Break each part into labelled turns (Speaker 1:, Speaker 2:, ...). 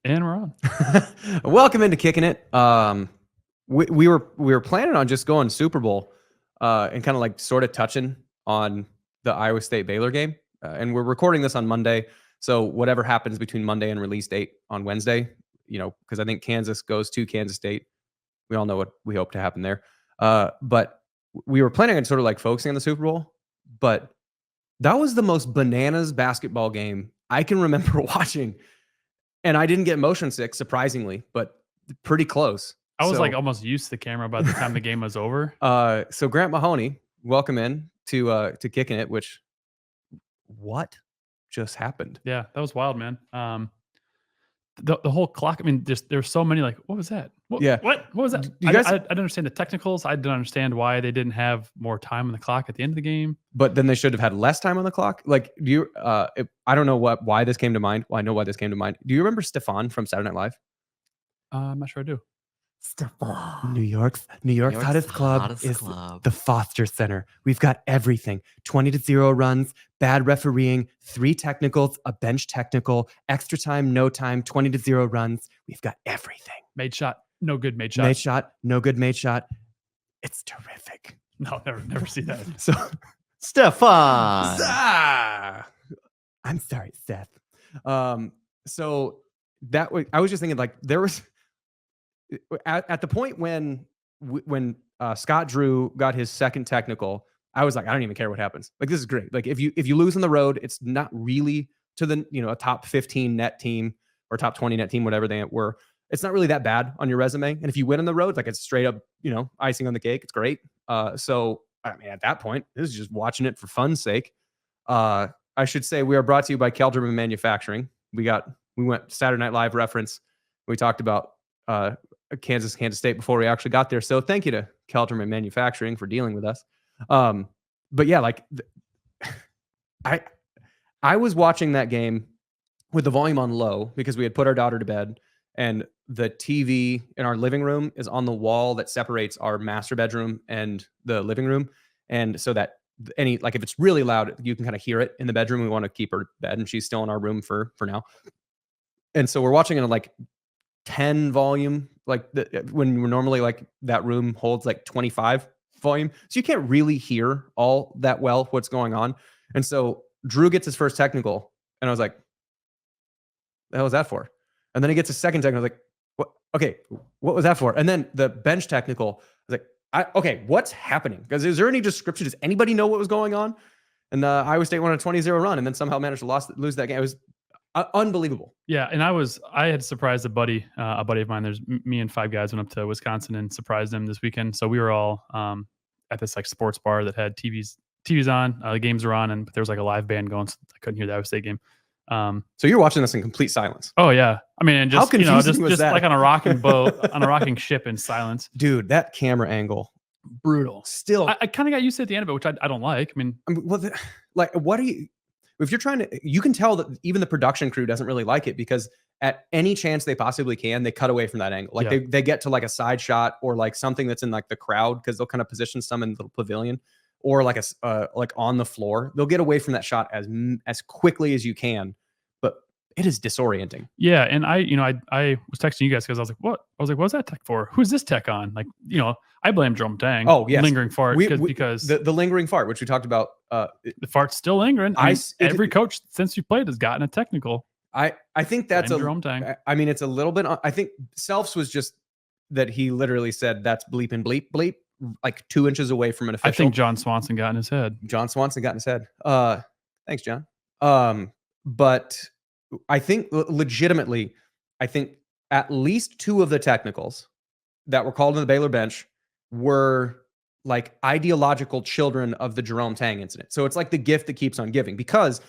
Speaker 1: And we're on.
Speaker 2: Welcome into Kickin It. We were planning on just going Super Bowl and kind of like sort of touching on the Iowa State Baylor game. And we're recording this on Monday. So whatever happens between Monday and release date on Wednesday, because I think Kansas goes to Kansas State. We all know what we hope to happen there. But we were planning on sort of like focusing on the Super Bowl. But that was the most bananas basketball game I can remember watching. And I didn't get motion sick, surprisingly, but pretty close.
Speaker 1: I was like almost used to the camera by the time the game was over.
Speaker 2: So Grant Mahoney, welcome in to Kickin It, which what just happened?
Speaker 1: Yeah, that was wild, man. The whole clock. I mean, there's so many. Like, what was that? What was that?
Speaker 2: You guys,
Speaker 1: I didn't understand the technicals. I didn't understand why they didn't have more time on the clock at the end of the game.
Speaker 2: But then they should have had less time on the clock. Like, do you? I don't know why this came to mind. Well, I know why this came to mind. Do you remember Stefan from Saturday Night Live?
Speaker 1: I'm not sure I do.
Speaker 2: Stefan. New York's hottest club is the Foster Center. We've got everything. 20-0 runs, bad refereeing, 3 technicals, a bench technical, extra time, no time, 20-0 runs. We've got everything.
Speaker 1: Made shot, no good made shot.
Speaker 2: Made shot, no good made shot. It's terrific.
Speaker 1: No, never see that.
Speaker 2: So,
Speaker 3: Stefan.
Speaker 2: I'm sorry, Seth. So that I was just thinking, like, there was at the point when Scott Drew got his second technical, I was like, I don't even care what happens. Like, this is great. Like, if you lose on the road, it's not really to the a top 15 net team or top 20 net team, whatever they were. It's not really that bad on your resume. And if you win on the road, like, it's straight up, icing on the cake. It's great. So I mean, at that point, this is just watching it for fun's sake. I should say we are brought to you by Kelderman Manufacturing. We went Saturday Night Live reference. We talked about Kansas State before we actually got there. So thank you to Kelderman Manufacturing for dealing with us. But yeah, like I was watching that game with the volume on low because we had put our daughter to bed, and the TV in our living room is on the wall that separates our master bedroom and the living room. And so that if it's really loud, you can kind of hear it in the bedroom. We want to keep her bed, and she's still in our room for now. And so we're watching it on like 10 volume, like when we're normally like that room holds like 25 volume. So you can't really hear all that well what's going on. And so Drew gets his first technical, and I was like, the hell was that for? And then he gets his second technical. I was like, what? Okay, what was that for? And then the bench technical, I was like, okay, what's happening? Because is there any description? Does anybody know what was going on? And Iowa State won a 20-0 run and then somehow managed to lose that game. It was unbelievable.
Speaker 1: Yeah, and I had surprised a buddy of mine. There's me and 5 guys went up to Wisconsin and surprised them this weekend. So we were all at this like sports bar that had TVs on. The games were on, but there was like a live band going, so I couldn't hear the Iowa State game.
Speaker 2: So you're watching this in complete silence.
Speaker 1: Oh yeah, I mean, and just
Speaker 2: how confusing was
Speaker 1: just
Speaker 2: that?
Speaker 1: Like on a rocking boat, on a rocking ship in silence.
Speaker 2: Dude, that camera angle,
Speaker 1: brutal.
Speaker 2: Still,
Speaker 1: I kind of got used to it at the end of it, which I don't like. I mean,
Speaker 2: what are you? If you're trying to, you can tell that even the production crew doesn't really like it, because at any chance they possibly can, they cut away from that angle. Like they get to like a side shot or like something that's in like the crowd, because they'll kind of position some in the little pavilion or like like on the floor. They'll get away from that shot as quickly as you can, but it is disorienting.
Speaker 1: Yeah, and I was texting you guys because I was like, what? I was like, what's that tech for? Who's this tech on? Like, I blame Jerome Tang.
Speaker 2: Oh yes,
Speaker 1: lingering fart because
Speaker 2: the lingering fart, which we talked about.
Speaker 1: The fart's still lingering. Every coach since you played has gotten a technical.
Speaker 2: I think that's
Speaker 1: Jerome Tang.
Speaker 2: I mean, it's a little bit. I think Selfs was just that he literally said that's bleep and bleep bleep, like 2 inches away from an official.
Speaker 1: I think John Swanson got in his head.
Speaker 2: Thanks, John. But I think legitimately, at least 2 of the technicals that were called on the Baylor bench were like ideological children of the Jerome Tang incident. So it's like the gift that keeps on giving, because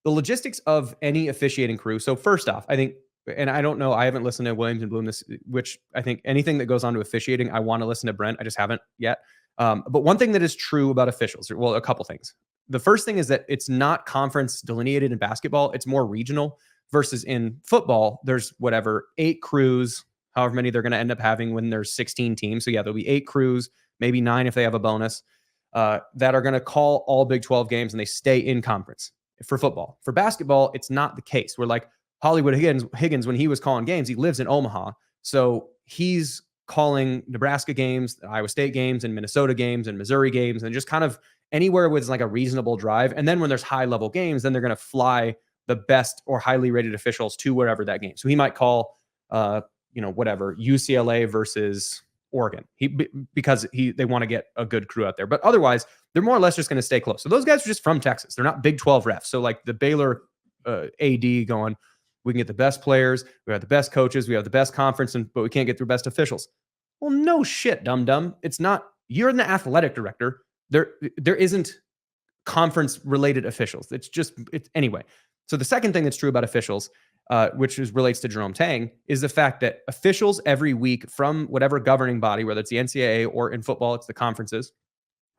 Speaker 2: the logistics of any officiating crew. So first off, I think, and I don't know, I haven't listened to Williams and Bloom which I think anything that goes on to officiating, I want to listen to Brent. I just haven't yet. But one thing that is true about officials, well, a couple things. The first thing is that it's not conference delineated in basketball. It's more regional, versus in football, there's 8 crews, however many they're going to end up having when there's 16 teams. So yeah, there'll be 8 crews, maybe 9 if they have a bonus, that are going to call all Big 12 games, and they stay in conference for football. For basketball, it's not the case. We're like Hollywood Higgins, when he was calling games, he lives in Omaha. So he's calling Nebraska games, Iowa State games, and Minnesota games, and Missouri games, and just kind of anywhere with like a reasonable drive. And then when there's high level games, then they're going to fly the best or highly rated officials to wherever that game. So he might call, whatever, UCLA versus Oregon, because they want to get a good crew out there. But otherwise, they're more or less just going to stay close. So those guys are just from Texas. They're not Big 12 refs. So like the Baylor AD going, we can get the best players, we have the best coaches, we have the best conference, but we can't get the best officials. Well, no shit, dum-dum. It's not. You're in the athletic director. There isn't conference-related officials. It's anyway. So the second thing that's true about officials, which relates to Jerome Tang, is the fact that officials every week from whatever governing body, whether it's the NCAA or in football, it's the conferences,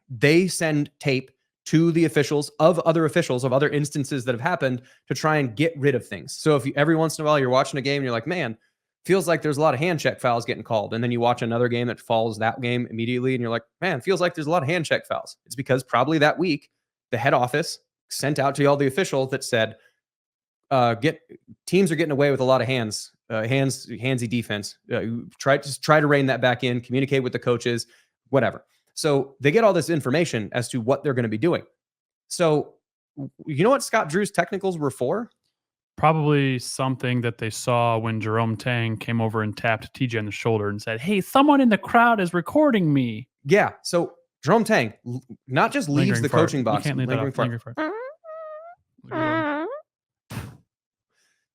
Speaker 2: they send tape to the officials of other instances that have happened to try and get rid of things. So if every once in a while you're watching a game and you're like, man, feels like there's a lot of hand check fouls getting called. And then you watch another game that follows that game immediately and you're like, man, feels like there's a lot of hand check fouls. It's because probably that week, the head office sent out to all the officials that said, teams are getting away with a lot of handsy defense. Try to rein that back in, communicate with the coaches, whatever. So they get all this information as to what they're going to be doing. So you know what Scott Drew's technicals were for?
Speaker 1: Probably something that they saw when Jerome Tang came over and tapped TJ on the shoulder and said, "Hey, someone in the crowd is recording me."
Speaker 2: Yeah. So Jerome Tang not just leaves the coaching box.
Speaker 1: You can't leave that off.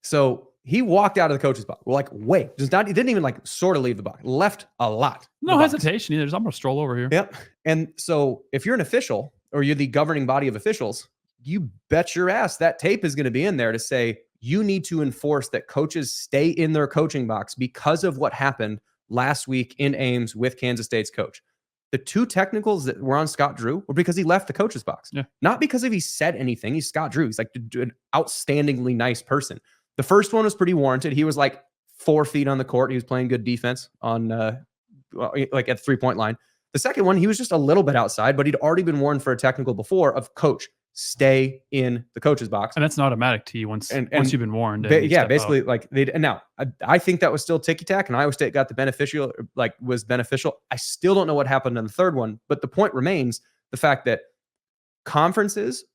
Speaker 2: So he walked out of the coach's box. We're like, wait, he didn't even like sort of leave the box. Left a lot.
Speaker 1: No hesitation either. I'm going to stroll over here.
Speaker 2: Yep. And so if you're an official or you're the governing body of officials, you bet your ass that tape is going to be in there to say, you need to enforce that coaches stay in their coaching box because of what happened last week in Ames with Kansas State's coach. The two technicals that were on Scott Drew were because he left the coach's box.
Speaker 1: Yeah.
Speaker 2: Not because if he said anything. He's Scott Drew. He's like an outstandingly nice person. The first one was pretty warranted. He was like 4 feet on the court. He was playing good defense on like at the 3-point line. The second one, he was just a little bit outside, but he'd already been warned for a technical before of coach, stay in the coach's box.
Speaker 1: And that's an automatic to you once you've been warned.
Speaker 2: Basically like and now I think that was still ticky tack and Iowa State got the was beneficial. I still don't know what happened in the third one, but the point remains the fact that conferences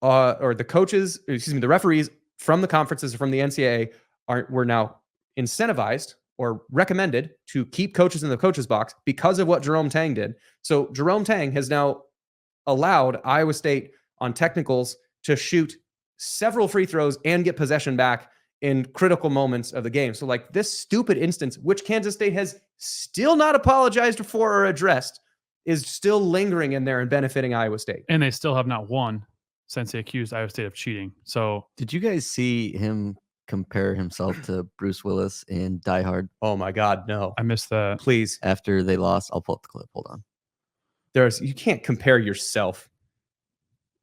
Speaker 2: or the referees from the conferences from the NCAA were now incentivized or recommended to keep coaches in the coach's box because of what Jerome Tang did. So Jerome Tang has now allowed Iowa State on technicals to shoot several free throws and get possession back in critical moments of the game. So like this stupid instance, which Kansas State has still not apologized for or addressed, is still lingering in there and benefiting Iowa State.
Speaker 1: And they still have not won since they accused Iowa State of cheating. So
Speaker 3: did you guys see him compare himself to Bruce Willis in Die Hard?
Speaker 2: Oh my God, no.
Speaker 1: I missed that.
Speaker 2: Please.
Speaker 3: After they lost, I'll pull up the clip. Hold on.
Speaker 2: You can't compare yourself.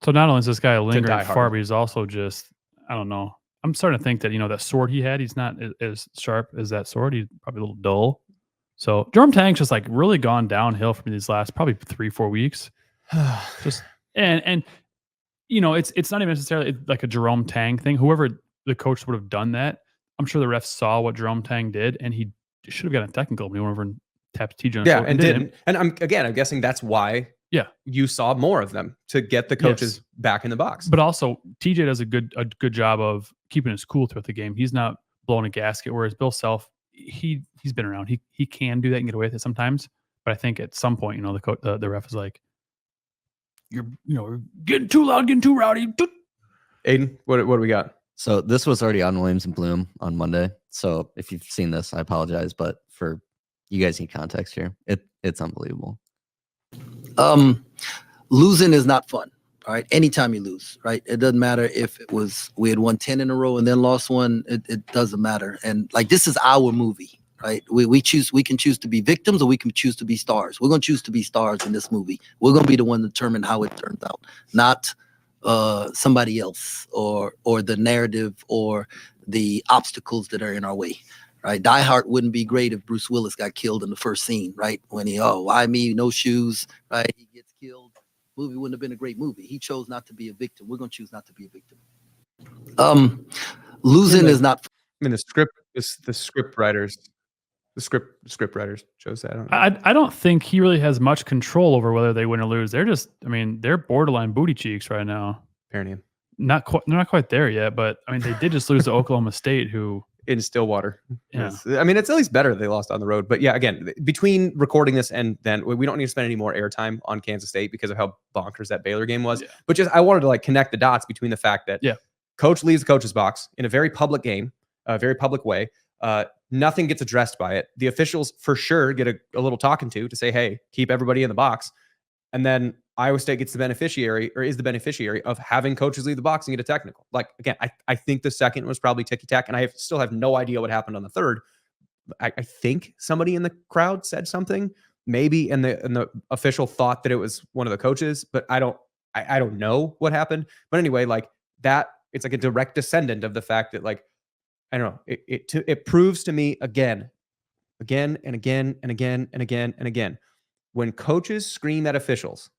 Speaker 1: So not only is this guy lingering far, but he's also just, I don't know. I'm starting to think that, that sword he had, he's not as sharp as that sword. He's probably a little dull. So Jerome Tang's just like really gone downhill from these last probably 3-4 weeks. Just and it's not even necessarily like a Jerome Tang thing. Whoever the coach would have done that, I'm sure the refs saw what Jerome Tang did, and he should have gotten a technical. But he went over and tapped TJ on the shoulder
Speaker 2: and didn't. And I'm guessing that's why.
Speaker 1: Yeah,
Speaker 2: you saw more of them to get the coaches back in the box.
Speaker 1: But also, TJ does a good job of keeping his cool throughout the game. He's not blowing a gasket. Whereas Bill Self, he's been around. He can do that and get away with it sometimes. But I think at some point, the ref is like, you're getting too loud, getting too rowdy.
Speaker 2: Aiden, what do we got?
Speaker 3: So this was already on Williams and Bloom on Monday. So if you've seen this, I apologize. But for you guys need context here. It's unbelievable.
Speaker 4: Losing is not fun. All right. Anytime you lose, right? It doesn't matter if we had won 10 in a row and then lost one. It doesn't matter. And like, this is our movie, right? We can choose to be victims or we can choose to be stars. We're going to choose to be stars in this movie. We're going to be the one to determine how it turns out, not somebody else or the narrative or the obstacles that are in our way. Right, Die Hard wouldn't be great if Bruce Willis got killed in the first scene, right? When why me, no shoes, right? He gets killed. Movie wouldn't have been a great movie. He chose not to be a victim. We're gonna choose not to be a victim. Losing is not
Speaker 2: mean, the script writers, the script writers chose that. I don't know.
Speaker 1: I don't think he really has much control over whether they win or lose. They're just, I mean, they're borderline booty cheeks right now.
Speaker 2: Perineum.
Speaker 1: They're not quite there yet, but I mean, they did just lose to Oklahoma State, who
Speaker 2: In Stillwater.
Speaker 1: Yeah.
Speaker 2: I mean, it's at least better they lost on the road. But yeah, again, between recording this and then we don't need to spend any more airtime on Kansas State because of how bonkers that Baylor game was.
Speaker 1: Yeah.
Speaker 2: But just I wanted to like connect the dots between the fact that
Speaker 1: Yeah.
Speaker 2: coach leaves the coach's box in a very public game, a very public way. Nothing gets addressed by it. The officials for sure get a little talking to say, hey, keep everybody in the box. And then Iowa State gets the beneficiary or is the beneficiary of having coaches leave the box and get a technical. Like, again, I think the second was probably ticky-tack, and I still have no idea what happened on the third. I think somebody in the crowd said something, maybe, and the official thought that it was one of the coaches, but I don't know what happened. But anyway, like that, it's like a direct descendant of the fact that, like, I don't know, it proves to me again and again and again and again and again, when coaches scream at officials,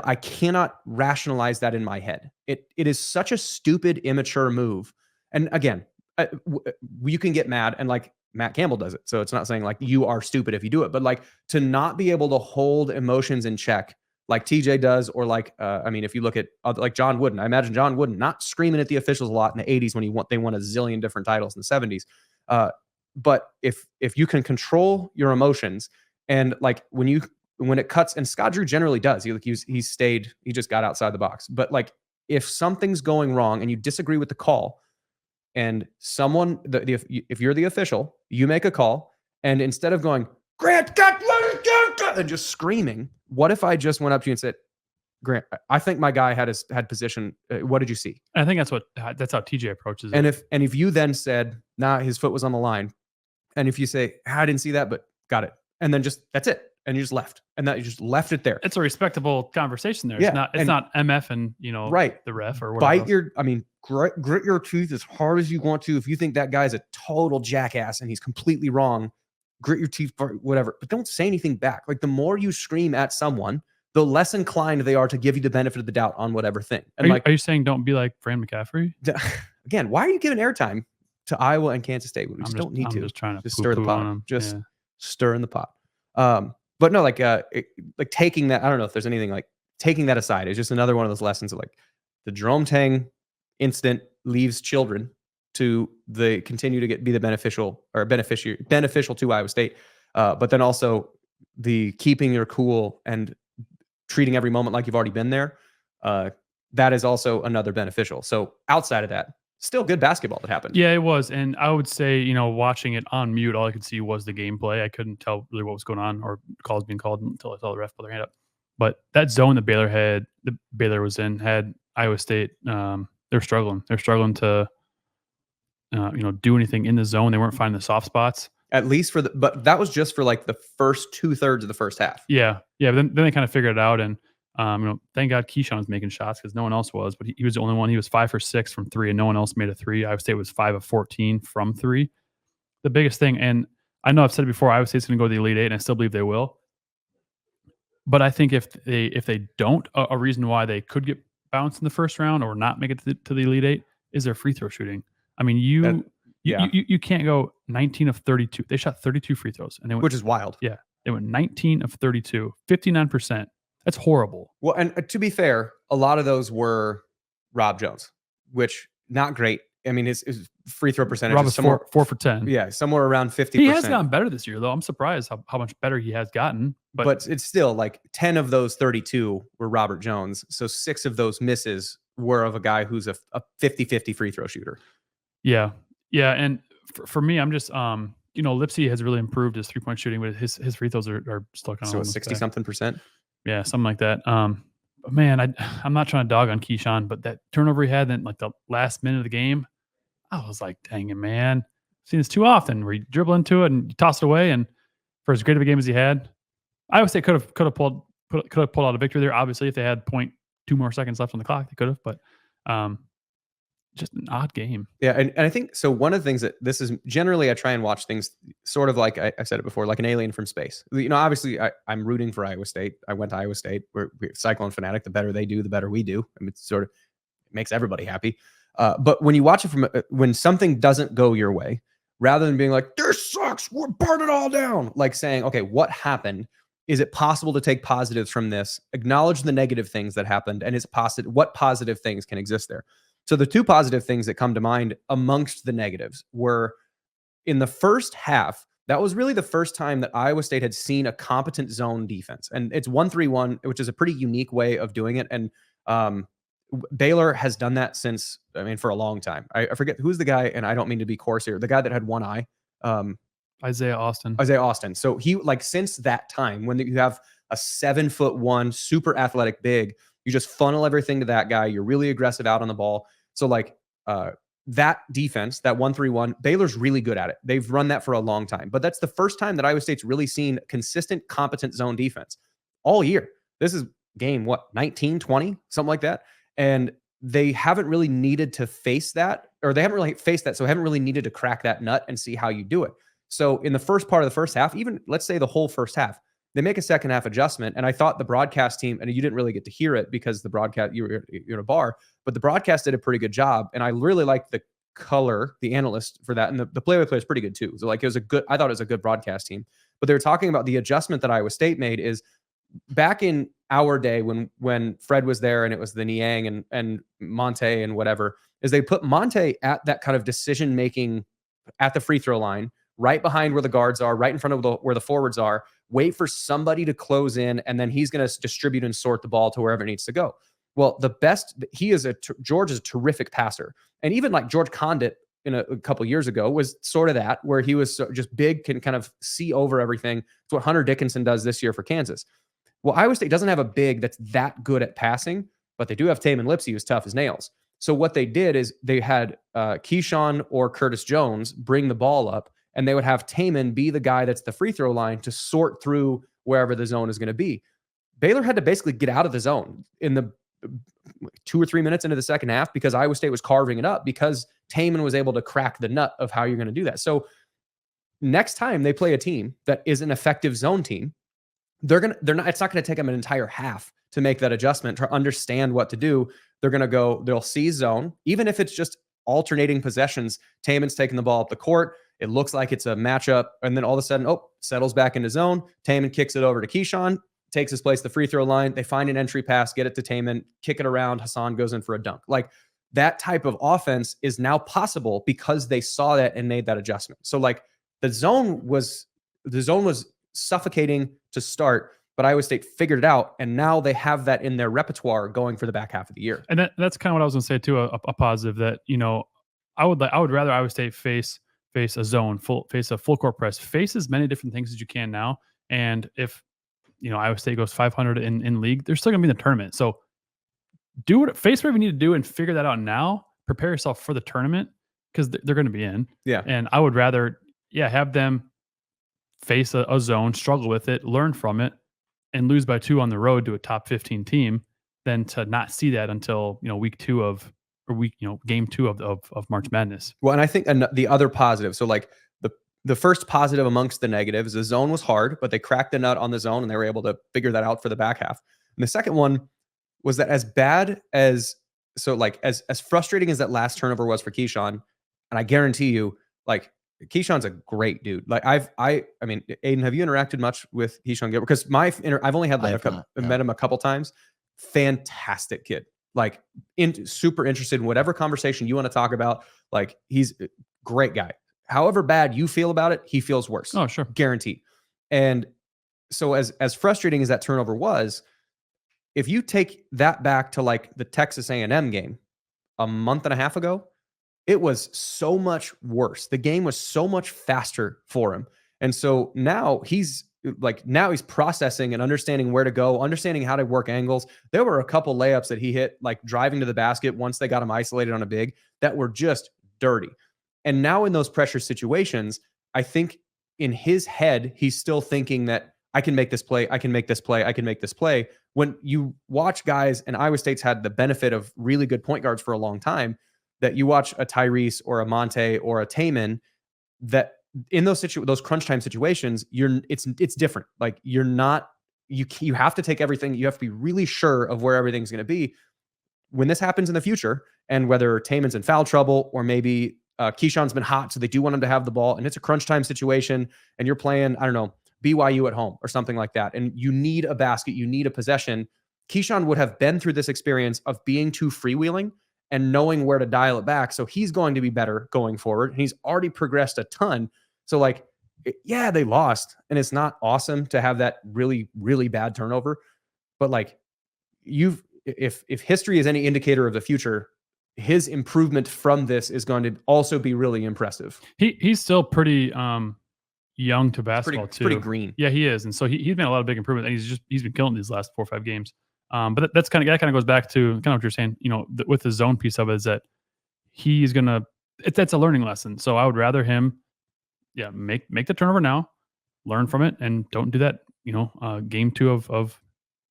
Speaker 2: I cannot rationalize that in my head. It is such a stupid, immature move. And again, you can get mad, and like Matt Campbell does it. So it's not saying like you are stupid if you do it, but like to not be able to hold emotions in check like TJ does, or like, I mean, if you look at like John Wooden, I imagine John Wooden not screaming at the officials a lot in the 80s when they won a zillion different titles in the 70s. But if you can control your emotions, and like when it cuts, and Scott Drew generally does, he just got outside the box. But like if something's going wrong and you disagree with the call, and someone, if you're the official, you make a call, and instead of going, Grant, and just screaming, what if I just went up to you and said, Grant, I think my guy had position. What did you see?
Speaker 1: I think that's how TJ approaches it.
Speaker 2: And if you then said, nah, his foot was on the line, and if you say, I didn't see that, but got it, and then just that's it, and you just left, and that you just left it there.
Speaker 1: It's a respectable conversation there.
Speaker 2: Yeah,
Speaker 1: It's not MF and
Speaker 2: right,
Speaker 1: the ref or whatever.
Speaker 2: Grit your teeth as hard as you want to. If you think that guy's a total jackass and he's completely wrong, grit your teeth, whatever, but don't say anything back. Like the more you scream at someone, the less inclined they are to give you the benefit of the doubt on whatever thing. And
Speaker 1: are you saying don't be like Fran McCaffrey?
Speaker 2: Again, why are you giving airtime to Iowa and Kansas State? We don't need to.
Speaker 1: I'm just trying to
Speaker 2: stir the pot.
Speaker 1: Just
Speaker 2: stir in the pot. But no, like taking that, I don't know if there's anything like taking that aside. It's just another one of those lessons of like the Jerome Tang incident leaves children to continue to be the beneficial to Iowa State. But then also the keeping your cool and treating every moment like you've already been there. That is also another beneficial. So outside of that, still good basketball that happened.
Speaker 1: Yeah, it was. And I would say, watching it on mute, all I could see was the gameplay. I couldn't tell really what was going on or calls being called until I saw the ref put their hand up. But that zone that Baylor was in had Iowa State. They're struggling. They're struggling to, do anything in the zone. They weren't finding the soft spots.
Speaker 2: At least but that was just for like the first 2/3 of the first half.
Speaker 1: Yeah. But then they kind of figured it out. And, thank God Keyshawn was making shots because no one else was, but he was the only one. He was 5 for 6 from 3 and no one else made a 3. Iowa State was 5 of 14 from 3. The biggest thing, and I know I've said it before, Iowa State's going to go to the Elite Eight, and I still believe they will. But I think if they don't, a reason why they could get bounced in the first round or not make it to the Elite Eight is their free throw shooting. I mean, you can't go 19 of 32. They shot 32 free throws, and which
Speaker 2: is wild.
Speaker 1: Yeah, they went 19 of 32, 59%. That's horrible.
Speaker 2: Well, and to be fair, a lot of those were Rob Jones, which not great. I mean, his free throw percentage
Speaker 1: Rob
Speaker 2: is somewhere
Speaker 1: 4 for 10.
Speaker 2: Yeah, somewhere around 50%.
Speaker 1: He has gotten better this year, though. I'm surprised how much better he has gotten.
Speaker 2: But it's still like 10 of those 32 were Robert Jones. So 6 of those misses were of a guy who's a 50-50 free throw shooter.
Speaker 1: Yeah. Yeah. And for me, I'm just, Lipsy has really improved his 3-point shooting, but his free throws are still kind of
Speaker 2: 60-something%.
Speaker 1: Yeah, something like that. But man, I'm not trying to dog on Keyshawn, but that turnover he had in like the last minute of the game, I was like, dang it, man. I've seen this too often where you dribble into it and you toss it away. And for as great of a game as he had, Iowa State could have pulled out a victory there. Obviously, if they had 0.2 more seconds left on the clock, they could have. But just an odd game.
Speaker 2: Yeah, and I think so. One of the things that this is generally, I try and watch things sort of like I said it before, like an alien from space. Obviously, I'm rooting for Iowa State. I went to Iowa State. We're Cyclone fanatic. The better they do, the better we do. I mean, it makes everybody happy. But when you watch it from when something doesn't go your way, rather than being like, this sucks, we're burning it all down, like saying, okay, what happened? Is it possible to take positives from this, acknowledge the negative things that happened, and what positive things can exist there? So the two positive things that come to mind amongst the negatives were in the first half. That was really the first time that Iowa State had seen a competent zone defense. And it's 1-3-1, which is a pretty unique way of doing it. And Baylor has done that since, for a long time. I forget who's the guy, and I don't mean to be coarse here, the guy that had one eye.
Speaker 1: Isaiah Austin.
Speaker 2: So he, like, since that time, when you have a 7'1" super athletic big, you just funnel everything to that guy. You're really aggressive out on the ball. So like that defense, that 1-3-1, Baylor's really good at it. They've run that for a long time. But that's the first time that Iowa State's really seen consistent, competent zone defense all year. This is game, 19, 20, something like that. And they haven't really needed to face that, or they haven't really faced that. So haven't really needed to crack that nut and see how you do it. So in the first part of the first half, even let's say the whole first half, they make a second half adjustment. And I thought the broadcast team, and you didn't really get to hear it because the broadcast, you're in a bar, but the broadcast did a pretty good job. And I really liked the color, the analyst for that. And the play-by-play is pretty good too. So like, I thought it was a good broadcast team, but they were talking about the adjustment that Iowa State made is back in our day when Fred was there and it was the Niang and Monte and whatever, is they put Monte at that kind of decision-making at the free throw line, right behind where the guards are, right in front of where the forwards are, wait for somebody to close in, and then he's going to distribute and sort the ball to wherever it needs to go. Well, George is a terrific passer. And even like George Condit in a couple years ago was sort of that, where he was just big, can kind of see over everything. It's what Hunter Dickinson does this year for Kansas. Well, Iowa State doesn't have a big that's that good at passing, but they do have Taman Lipsey, who's tough as nails. So what they did is they had Keyshawn or Curtis Jones bring the ball up, and they would have Taman be the guy that's the free throw line to sort through wherever the zone is going to be. Baylor had to basically get out of the zone in the 2 or 3 minutes into the second half because Iowa State was carving it up, because Taman was able to crack the nut of how you're going to do that. So next time they play a team that is an effective zone team, it's not going to take them an entire half to make that adjustment, to understand what to do. They'll see zone, even if it's just alternating possessions. Taman's taking the ball up the court. It looks like it's a matchup. And then all of a sudden, settles back into zone. Taman kicks it over to Keyshawn, takes his place at the free throw line. They find an entry pass, get it to Taman, kick it around. Hassan goes in for a dunk. Like, that type of offense is now possible because they saw that and made that adjustment. So like the zone was suffocating to start, but Iowa State figured it out, and now they have that in their repertoire going for the back half of the year.
Speaker 1: And that's kind of what I was going to say too. A positive that, I would rather Iowa State face a zone, face a full court press, face as many different things as you can now. And if Iowa State goes 500 in league, they're still going to be in the tournament. So face whatever you need to do and figure that out now. Prepare yourself for the tournament, because they're going to be in.
Speaker 2: Yeah.
Speaker 1: And I would rather, have them face a zone, struggle with it, learn from it, and lose by 2 on the road to a top 15 team than to not see that until, game 2 of March Madness.
Speaker 2: Well, and I think the other positive, so like the first positive amongst the negatives, the zone was hard, but they cracked the nut on the zone and they were able to figure that out for the back half. And the second one was that as frustrating as that last turnover was for Keyshawn, and I guarantee you, like, Keyshawn's a great dude. Like Aiden, have you interacted much with Keyshawn Gilbert? Because I've only had met him a couple times. Fantastic kid. Like, super interested in whatever conversation you want to talk about. Like, he's a great guy. However bad you feel about it, he feels worse.
Speaker 1: Oh, sure.
Speaker 2: Guaranteed. And so as frustrating as that turnover was, if you take that back to like the Texas A&M game a month and a half ago, it was so much worse. The game was so much faster for him. And so now he's processing and understanding where to go, understanding how to work angles. There were a couple layups that he hit, like driving to the basket once they got him isolated on a big, that were just dirty. And now in those pressure situations, I think in his head, he's still thinking that I can make this play, I can make this play, I can make this play. When you watch guys, and Iowa State's had the benefit of really good point guards for a long time, that you watch a Tyrese or a Monte or a Taman, that in those crunch time situations, it's different. Like, you have to take everything. You have to be really sure of where everything's going to be. When this happens in the future, and whether Taman's in foul trouble or maybe Keyshawn's been hot, so they do want him to have the ball, and it's a crunch time situation, and you're playing, I don't know, BYU at home or something like that, and you need a basket, you need a possession. Keyshawn would have been through this experience of being too freewheeling and knowing where to dial it back. So he's going to be better going forward. And he's already progressed a ton. So like, yeah, they lost, and it's not awesome to have that really, really bad turnover. But like, if history is any indicator of the future, his improvement from this is going to also be really impressive.
Speaker 1: He's still pretty young to basketball too.
Speaker 2: Pretty green.
Speaker 1: Yeah, he is, and so he's made a lot of big improvement. And he's been killing these last 4 or 5 games. But that kind of goes back to kind of what you're saying. You know, with the zone piece of it, is that he's gonna. That's a learning lesson. So I would rather him, make the turnover now, learn from it, and don't do that. You know, game 2 of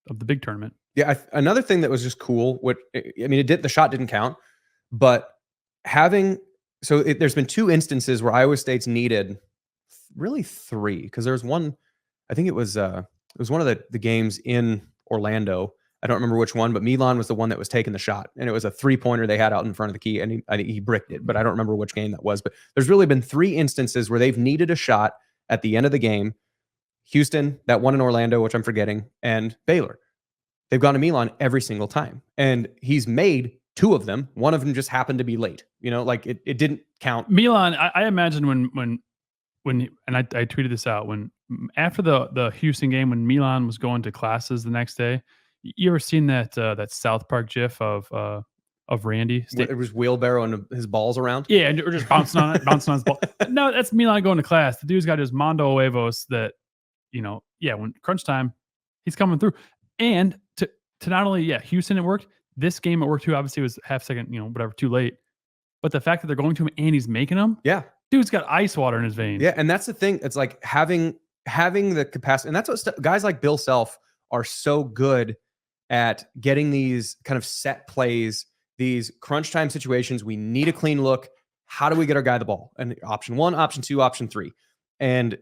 Speaker 1: the big tournament.
Speaker 2: Yeah, another thing that was just cool. The shot didn't count, but there's been 2 instances where Iowa State's needed really 3, because there was one. I think it was one of the games in Orlando. I don't remember which one, but Milan was the one that was taking the shot, and it was a 3-pointer they had out in front of the key, and he bricked it, but I don't remember which game that was. But there's really been 3 instances where they've needed a shot at the end of the game. Houston, that one in Orlando, which I'm forgetting, and Baylor. They've gone to Milan every single time, and he's made 2 of them. One of them just happened to be late. You know, like it didn't count.
Speaker 1: Milan, I imagine when and I tweeted this out, when after the Houston game, when Milan was going to classes the next day. You ever seen that South Park GIF of Randy?
Speaker 2: It was wheelbarrowing his balls around.
Speaker 1: Yeah, and we're just bouncing on his ball. No, that's Milan going to class. The dude's got his Mondo Huevos that, when crunch time, he's coming through. And to not only, Houston, it worked. This game, it worked too. Obviously, it was half second, too late. But the fact that they're going to him and he's making them, dude's got ice water in his veins.
Speaker 2: Yeah, and that's the thing. It's like having the capacity, and that's what guys like Bill Self are so good at, getting these kind of set plays, these crunch time situations. We need a clean look. How do we get our guy the ball? And option 1, option 2, option 3. And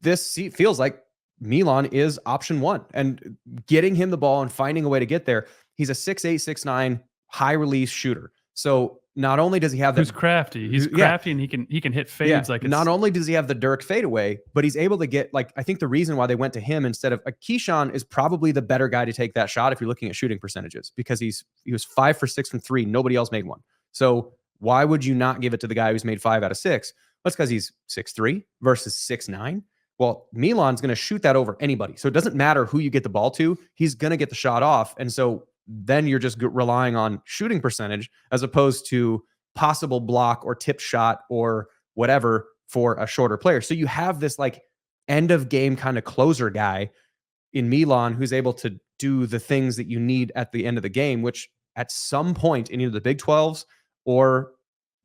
Speaker 2: this feels like Milan is option 1, and getting him the ball and finding a way to get there. He's a 6'8", 6'9", high release shooter. So not only does he have that,
Speaker 1: he's crafty. He's crafty, and he can hit fades like.
Speaker 2: Not only does he have the Dirk fadeaway, but he's able to get, like, I think the reason why they went to him instead of Keyshawn is probably the better guy to take that shot if you're looking at shooting percentages, because he was 5 for 6 from 3. Nobody else made one. So why would you not give it to the guy who's made 5 out of 6? That's because he's 6'3" versus 6'9". Well, Milan's going to shoot that over anybody. So it doesn't matter who you get the ball to. He's going to get the shot off. And so then you're just relying on shooting percentage as opposed to possible block or tip shot or whatever for a shorter player. So you have this like end of game kind of closer guy in Milan who's able to do the things that you need at the end of the game, which at some point in either the Big 12s or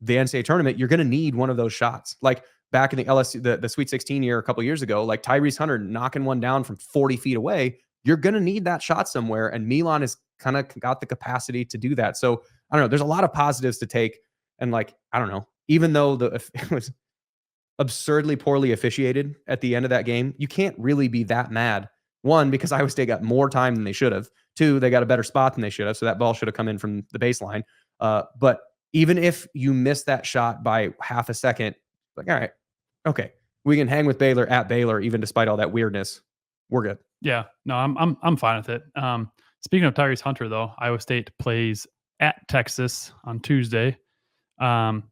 Speaker 2: the NCAA tournament, you're going to need one of those shots. Like back in the LSU, the Sweet 16 year a couple of years ago, like Tyrese Hunter knocking one down from 40 feet away, you're going to need that shot somewhere. And Milan has kind of got the capacity to do that. So I don't know. There's a lot of positives to take. And like, I don't know, even though it was absurdly poorly officiated at the end of that game, you can't really be that mad. 1, because Iowa State got more time than they should have. 2, they got a better spot than they should have. So that ball should have come in from the baseline. But even if you miss that shot by half a second, like, all right, okay, we can hang with Baylor at Baylor, even despite all that weirdness. We're good.
Speaker 1: Yeah, no, I'm fine with it. Speaking of Tyrese Hunter, though, Iowa State plays at Texas on Tuesday. Do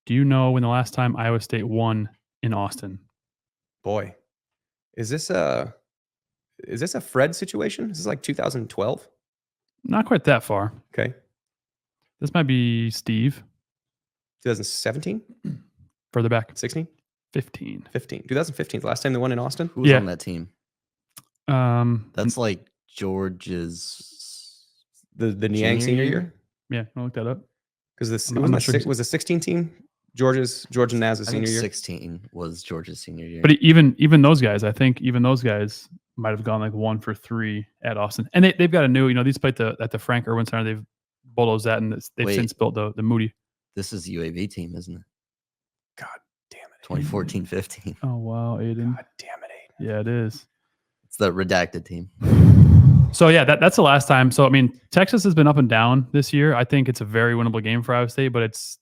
Speaker 1: you know when the last time Iowa State won in Austin?
Speaker 2: Boy, is this a Fred situation? Is this like 2012?
Speaker 1: Not quite that far.
Speaker 2: Okay.
Speaker 1: This might be Steve.
Speaker 2: 2017?
Speaker 1: Further back.
Speaker 2: 16?
Speaker 1: 15.
Speaker 2: 2015. The last time they won in Austin?
Speaker 3: Who was on that team? That's like George's
Speaker 2: the Niang senior year?
Speaker 1: Yeah, I'll look that up.
Speaker 2: Because was the 16 team George and Naz's senior year?
Speaker 3: 16 was George's senior year.
Speaker 1: But even those guys, I think even those guys might have gone like 1 for 3 at Austin. And they've got a new, these played at the Frank Irwin Center. They've bulldozed that, and they've since built the Moody.
Speaker 3: This is the UAV team, isn't it?
Speaker 2: God damn it.
Speaker 3: 2014-15.
Speaker 1: Oh, wow, Aiden.
Speaker 2: God damn it, Aiden.
Speaker 1: Yeah, it is.
Speaker 3: It's the redacted team.
Speaker 1: So yeah, that's the last time. So I mean, Texas has been up and down this year. I think it's a very winnable game for Iowa State, but it's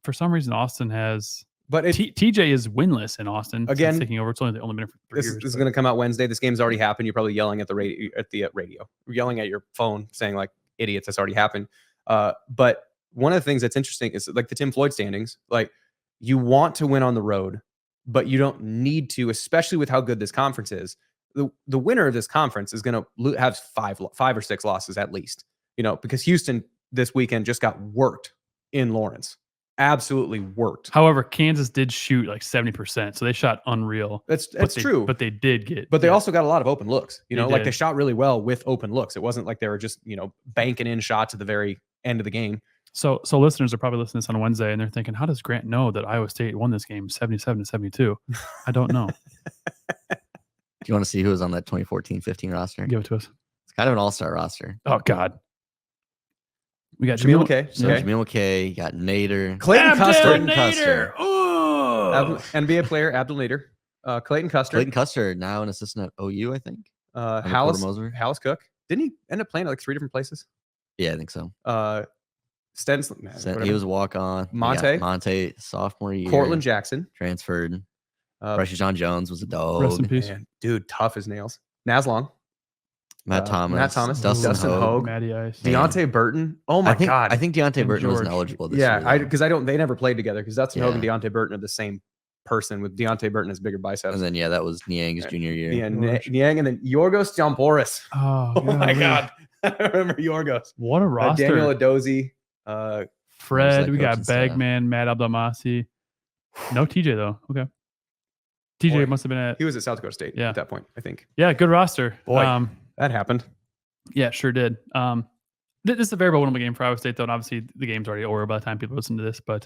Speaker 1: for some reason Austin has.
Speaker 2: But
Speaker 1: TJ is winless in Austin.
Speaker 2: Again,
Speaker 1: since taking over. It's only been for 3
Speaker 2: this
Speaker 1: years.
Speaker 2: is going to come out Wednesday. This game's already happened. You're probably yelling at the radio. You're yelling at your phone, saying like, "Idiots, that's already happened." But one of the things that's interesting is like the Tim Floyd standings. Like, you want to win on the road, but you don't need to, especially with how good this conference is. The winner of this conference is going to have five or six losses at least. Because Houston this weekend just got worked in Lawrence. Absolutely worked.
Speaker 1: However, Kansas did shoot like 70%, so they shot unreal.
Speaker 2: That's
Speaker 1: they,
Speaker 2: true.
Speaker 1: But they did get.
Speaker 2: But they also got a lot of open looks.
Speaker 1: They
Speaker 2: they shot really well with open looks. It wasn't like they were just banking in shots at the very end of the game.
Speaker 1: So listeners are probably listening to this on Wednesday, and they're thinking, "How does Grant know that Iowa State won this game 77-72?" I don't know.
Speaker 3: Do you want to see who was on that 2014-15 roster?
Speaker 1: Give it to us.
Speaker 3: It's kind of an all-star roster.
Speaker 1: Oh God. We got
Speaker 2: Jameel McKay.
Speaker 3: So Jameel McKay, you got Nader.
Speaker 2: Clayton Custer.
Speaker 1: Nader. Oh.
Speaker 2: NBA player Abdul Nader. Clayton Custer.
Speaker 3: Clayton Custer, now an assistant at OU, I think.
Speaker 2: Hallis Cook. Didn't he end up playing at like 3 different places?
Speaker 3: Yeah, I think so.
Speaker 2: Stenson.
Speaker 3: He was a walk-on.
Speaker 2: Monte,
Speaker 3: sophomore year.
Speaker 2: Cortland Jackson.
Speaker 3: Transferred. Precious John Jones was a dog.
Speaker 1: Rest in peace.
Speaker 2: Man, dude, tough as nails. Naslong.
Speaker 3: Matt Thomas.
Speaker 2: Dustin Hogue.
Speaker 1: Matty Ice.
Speaker 2: Deontay Burton. Oh my God.
Speaker 3: I think Deontay
Speaker 1: And
Speaker 3: Burton wasn't
Speaker 1: George.
Speaker 3: eligible this year.
Speaker 2: Yeah, because they never played together because Dustin Hogue and
Speaker 3: Yeah.
Speaker 2: Deontay Burton are the same person, with Deontay Burton has bigger biceps.
Speaker 3: And then that was Niang's junior year.
Speaker 2: Yeah, Niang, and then Yorgos Jamboris.
Speaker 1: Oh,
Speaker 2: My God. I remember Yorgos.
Speaker 1: What a roster.
Speaker 2: Daniel Adozi.
Speaker 1: Fred,
Speaker 3: that
Speaker 1: we got
Speaker 3: coaching staff?
Speaker 1: Bagman, Matt Abdelmasi. No TJ though. Okay. TJ
Speaker 2: Boy.
Speaker 1: must have been at.
Speaker 2: He was at South Dakota State
Speaker 1: Yeah.
Speaker 2: at that point, I think.
Speaker 1: Yeah, good roster.
Speaker 2: Boy. That happened.
Speaker 1: Yeah, sure did. This is a very winnable game for Iowa State, though. And obviously, the game's already over by the time people listen to this. But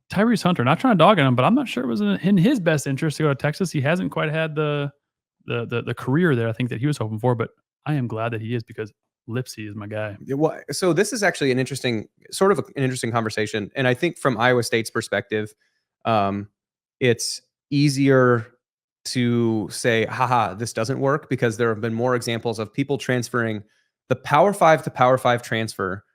Speaker 1: Tyrese Hunter, not trying to dog on him, but I'm not sure it was in his best interest to go to Texas. He hasn't quite had the career there, I think, that he was hoping for. But I am glad that he is, because Lipsy is my guy.
Speaker 2: Well, so this is actually an interesting conversation. And I think from Iowa State's perspective, it's easier to say, haha, this doesn't work, because there have been more examples of people transferring. The Power 5 to Power 5 transfer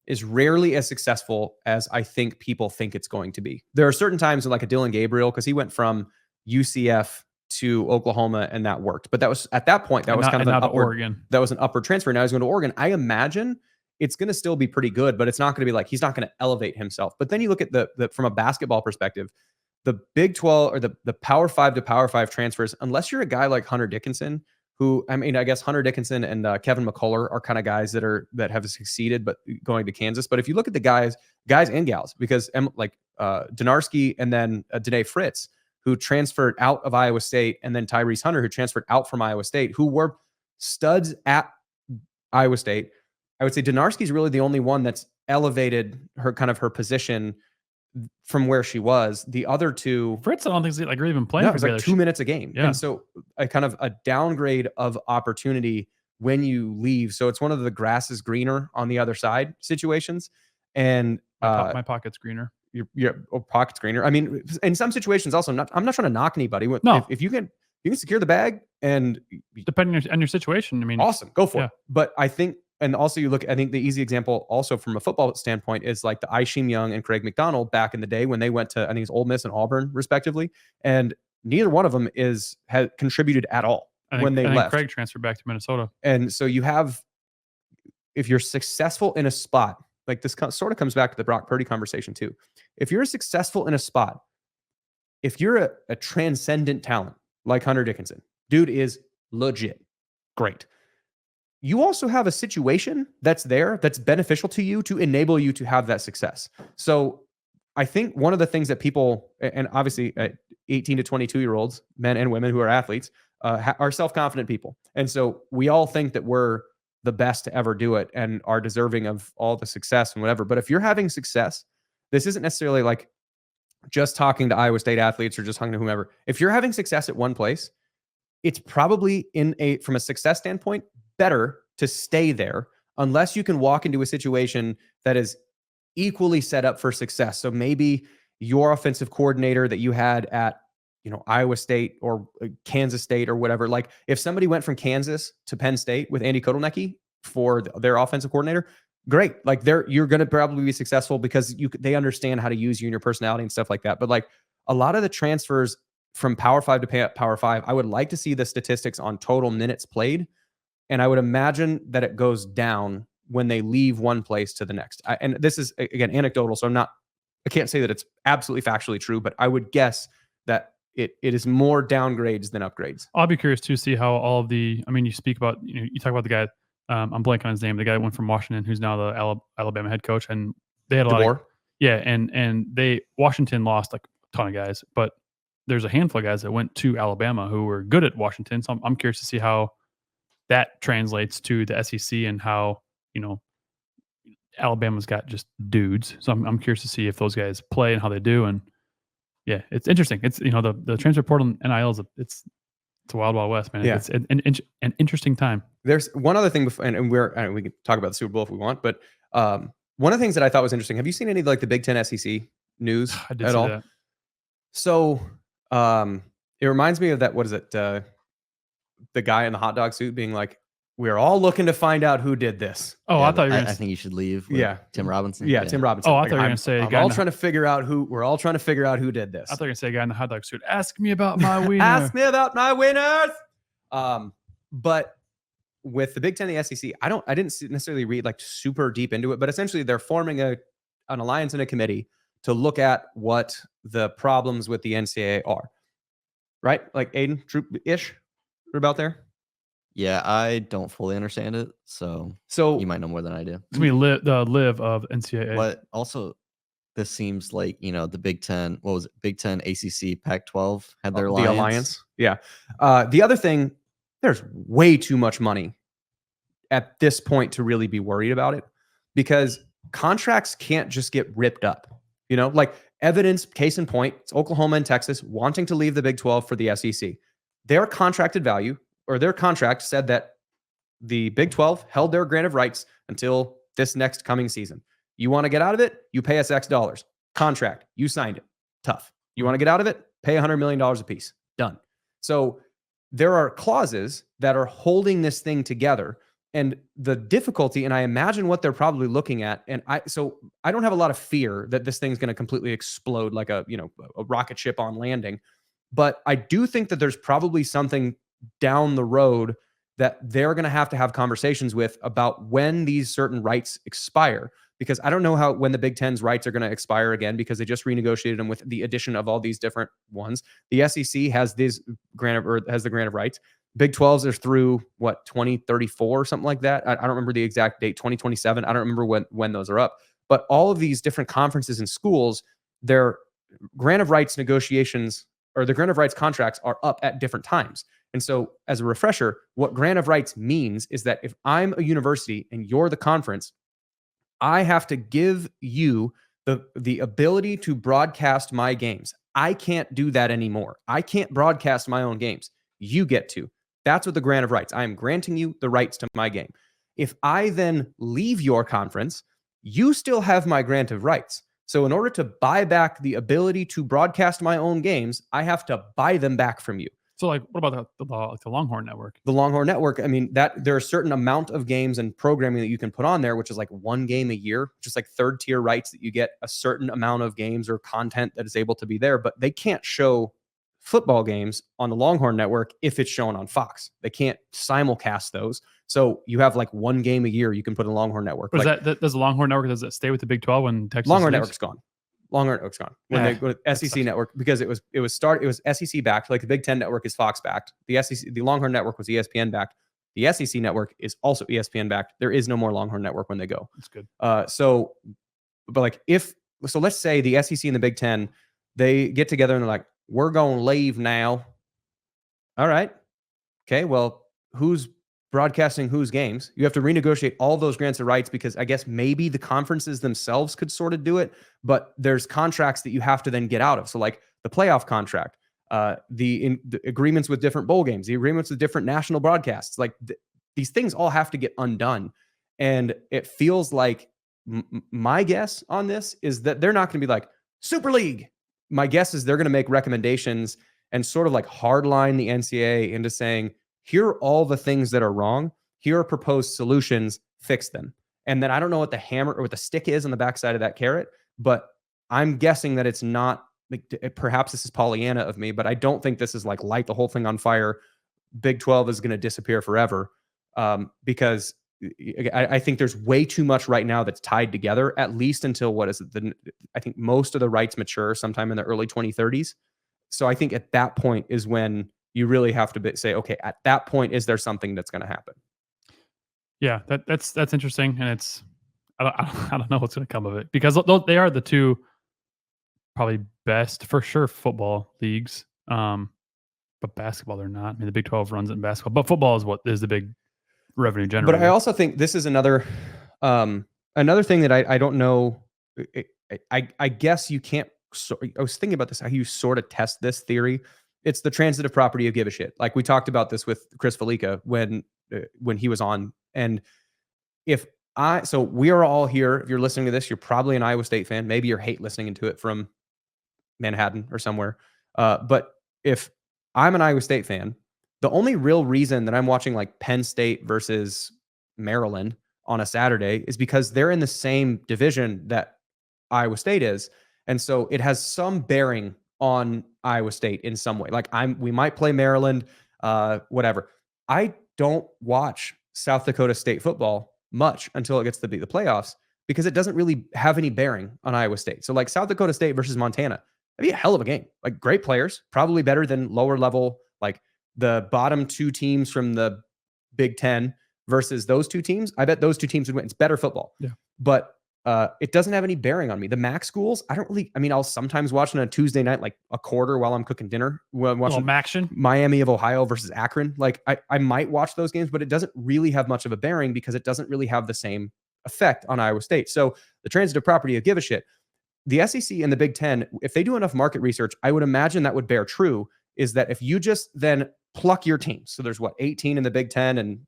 Speaker 2: is rarely as successful as I think people think it's going to be. There are certain times like a Dylan Gabriel, because he went from UCF to Oklahoma and that worked. But that was at that point, that was kind of an upward,
Speaker 1: Oregon.
Speaker 2: That was an upward transfer. Now he's going to Oregon. I imagine it's going to still be pretty good, but it's not going to be like, he's not going to elevate himself. But then you look at the from a basketball perspective, the Big 12 or the Power 5 to Power 5 transfers, unless you're a guy like Hunter Dickinson, who, I mean, I guess Hunter Dickinson and Kevin McCullough are kind of guys that have succeeded, but going to Kansas. But if you look at the guys and gals, because like Donarski and then Danae Fritz, who transferred out of Iowa State, and then Tyrese Hunter, who transferred out from Iowa State, who were studs at Iowa State. I would say Donarski is really the only one that's elevated her position from where she was. The other two,
Speaker 1: Fritz, I don't think are even playing.
Speaker 2: it was like 2 minutes a game.
Speaker 1: Yeah.
Speaker 2: And so a kind of a downgrade of opportunity when you leave. So it's one of the grass is greener on the other side situations. And
Speaker 1: My pocket's greener.
Speaker 2: your pocket's greener. I mean, in some situations also, I'm not trying to knock anybody.
Speaker 1: No.
Speaker 2: If you can secure the bag, and
Speaker 1: Depending on your situation, I mean,
Speaker 2: awesome, go for
Speaker 1: Yeah.
Speaker 2: it. But I think, and also you look, I think the easy example also from a football standpoint is like the Ishim Young and Craig McDonald back in the day when they went to, I think it's Ole Miss and Auburn respectively. And neither one of them had contributed at all when they left.
Speaker 1: Craig transferred back to Minnesota.
Speaker 2: And so you have, if you're successful in a spot, like this sort of comes back to the Brock Purdy conversation too. If you're successful in a spot, if you're a transcendent talent like Hunter Dickinson, dude is legit great. You also have a situation that's there that's beneficial to you to enable you to have that success. So I think one of the things that people, and obviously 18 to 22-year-olds, men and women who are athletes, are self-confident people. And so we all think that we're the best to ever do it and are deserving of all the success and whatever. But if you're having success, this isn't necessarily like just talking to Iowa State athletes or just talking to whomever. If you're having success at one place, it's probably from a success standpoint, better to stay there unless you can walk into a situation that is equally set up for success. So maybe your offensive coordinator that you had at Iowa State or Kansas State or whatever. Like if somebody went from Kansas to Penn State with Andy Kotelnicki for their offensive coordinator, great. Like you're going to probably be successful because they understand how to use you and your personality and stuff like that. But like a lot of the transfers from Power 5 to Power 5, I would like to see the statistics on total minutes played. And I would imagine that it goes down when they leave one place to the next. And this is, again, anecdotal, so I can't say that it's absolutely factually true, but I would guess that it is more downgrades than upgrades.
Speaker 1: I'll be curious to see how all of the, I mean, you speak about, you talk about the guy, I'm blanking on his name, the guy that went from Washington, who's now the Alabama head coach, and they had a lot of, and Washington lost like a ton of guys, but there's a handful of guys that went to Alabama who were good at Washington. So I'm curious to see how that translates to the SEC and how, Alabama's got just dudes. So I'm curious to see if those guys play and how they do. And yeah, it's interesting. It's, the transfer portal and NIL it's a wild, wild west, man.
Speaker 2: Yeah.
Speaker 1: It's an interesting time.
Speaker 2: There's one other thing before, and we can talk about the Super Bowl if we want, but one of the things that I thought was interesting, have you seen any of like the Big Ten SEC news
Speaker 1: I did
Speaker 2: at
Speaker 1: see
Speaker 2: all?
Speaker 1: that.
Speaker 2: So it reminds me of that, what is it? The guy in the hot dog suit being like, we're all looking to find out who did this.
Speaker 1: Oh,
Speaker 3: Yeah,
Speaker 1: I thought you were
Speaker 3: I
Speaker 1: going
Speaker 3: think you should leave. with
Speaker 2: Yeah.
Speaker 3: Tim Robinson.
Speaker 2: Yeah, Tim Robinson.
Speaker 1: Oh, I
Speaker 2: Like,
Speaker 1: thought you were going to say
Speaker 2: we're all trying to figure out who did this.
Speaker 1: I thought you were going to say a guy in the hot dog suit. Ask me about my wiener.
Speaker 2: Ask me about my winners. But with the Big Ten and the SEC, I didn't necessarily read like super deep into it, but essentially they're forming an alliance and a committee to look at what the problems with the NCAA are. Right? Like Aiden, true-ish, we're about there.
Speaker 3: Yeah, I don't fully understand it, so you might know more than I do.
Speaker 1: It's going to be the live of NCAA.
Speaker 3: But also, this seems like, the Big Ten, what was it? Big Ten, ACC, Pac-12 had their alliance.
Speaker 2: The alliance. Yeah. The other thing, there's way too much money at this point to really be worried about it because contracts can't just get ripped up. Like evidence, case in point, it's Oklahoma and Texas wanting to leave the Big 12 for the SEC. Their contracted value or their contract said that the Big 12 held their grant of rights until this next coming season. You want to get out of it? You pay us X dollars. Contract. You signed it. Tough. You want to get out of it? Pay $100 million a piece. Done. So there are clauses that are holding this thing together. And the difficulty, and I imagine what they're probably looking at, and I don't have a lot of fear that this thing's going to completely explode like a rocket ship on landing. But I do think that there's probably something down the road that they're going to have conversations with about when these certain rights expire, because I don't know when the Big Ten's rights are going to expire again, because they just renegotiated them with the addition of all these different ones. The SEC has the grant of rights. Big 12s are through 2034 or something like that. I don't remember the exact date, 2027. I don't remember when those are up, but all of these different conferences and schools, their grant of rights negotiations or the grant of rights contracts are up at different times. And so as a refresher, what grant of rights means is that if I'm a university and you're the conference, I have to give you the ability to broadcast my games. I can't do that anymore. I can't broadcast my own games. You get to. That's what the grant of rights. I am granting you the rights to my game. If I then leave your conference, you still have my grant of rights. So in order to buy back the ability to broadcast my own games, I have to buy them back from you.
Speaker 1: So like, what about the Longhorn Network?
Speaker 2: The Longhorn Network, I mean, that there are a certain amount of games and programming that you can put on there, which is like one game a year, just like third tier rights that you get a certain amount of games or content that is able to be there, but they can't show football games on the Longhorn Network if it's shown on Fox. They can't simulcast those. So you have like one game a year you can put in the Longhorn Network.
Speaker 1: But
Speaker 2: like,
Speaker 1: does the Longhorn Network, does it stay with the Big 12 when Texas
Speaker 2: Longhorn
Speaker 1: leaves?
Speaker 2: Network's gone. Longhorn Network's gone. When they go to SEC Network, because it was SEC backed, like the Big Ten Network is Fox backed. The Longhorn Network was ESPN backed. The SEC Network is also ESPN backed. There is no more Longhorn Network when they go.
Speaker 1: That's good.
Speaker 2: But like let's say the SEC and the Big Ten, they get together and they're like, we're going to leave now. All right. Okay. Well, who's broadcasting whose games? You have to renegotiate all those grants of rights, because I guess maybe the conferences themselves could sort of do it, but there's contracts that you have to then get out of. So like the playoff contract, the agreements with different bowl games, the agreements with different national broadcasts, like these things all have to get undone. And it feels like my guess on this is that they're not going to be like Super League. My guess is they're going to make recommendations and sort of like hardline the NCAA into saying, here are all the things that are wrong. Here are proposed solutions, fix them. And then I don't know what the hammer or what the stick is on the backside of that carrot, but I'm guessing that it's not, like, perhaps this is Pollyanna of me, but I don't think this is like light the whole thing on fire. Big 12 is going to disappear forever, because I think there's way too much right now that's tied together, at least until what is it? I think most of the rights mature sometime in the early 2030s. So I think at that point is when you really have to say, okay, at that point, is there something that's going to happen?
Speaker 1: Yeah, that's interesting, and it's I don't know what's going to come of it, because they are the two probably best for sure football leagues, but basketball they're not. I mean, the Big 12 runs it in basketball, but football is what is the big revenue generator.
Speaker 2: But I also think this is another thing that I don't know. I guess you can't. I was thinking about this, how you sort of test this theory. It's the transitive property of give a shit. Like we talked about this with Chris Felica when he was on. And so we are all here. If you're listening to this, you're probably an Iowa State fan. Maybe you're hate listening to it from Manhattan or somewhere. But if I'm an Iowa State fan, the only real reason that I'm watching like Penn State versus Maryland on a Saturday is because they're in the same division that Iowa State is. And so it has some bearing on Iowa State in some way. Like we might play Maryland, whatever. I don't watch South Dakota State football much until it gets to be the playoffs, because it doesn't really have any bearing on Iowa State. So like South Dakota State versus Montana, that'd be a hell of a game. Like great players, probably better than lower level, like the bottom two teams from the Big Ten versus those two teams. I bet those two teams would win. It's better football.
Speaker 1: Yeah.
Speaker 2: But it doesn't have any bearing on me. The MAC schools, I'll sometimes watch on a Tuesday night, like a quarter while I'm cooking dinner. While I'm watching
Speaker 1: action.
Speaker 2: Miami of Ohio versus Akron. Like I might watch those games, but it doesn't really have much of a bearing because it doesn't really have the same effect on Iowa State. So the transitive property of give a shit. The SEC and the Big Ten, if they do enough market research, I would imagine that would bear true, is that if you just then pluck your teams, so there's 18 in the Big Ten and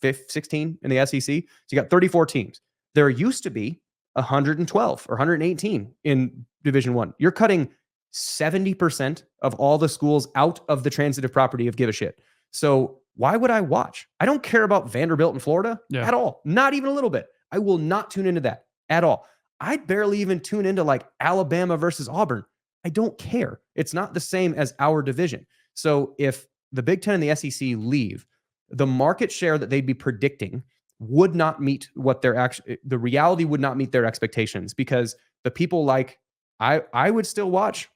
Speaker 2: 16 in the SEC. So you got 34 teams. There used to be 112 or 118 in Division I. You're cutting 70% of all the schools out of the transitive property of give a shit. So why would I watch? I don't care about Vanderbilt in Florida at all. Not even a little bit. I will not tune into that at all. I'd barely even tune into like Alabama versus Auburn. I don't care. It's not the same as our division. So if the Big Ten and the SEC leave, the market share that they'd be predicting would not meet what the reality would not meet their expectations, because the people like I would still watch.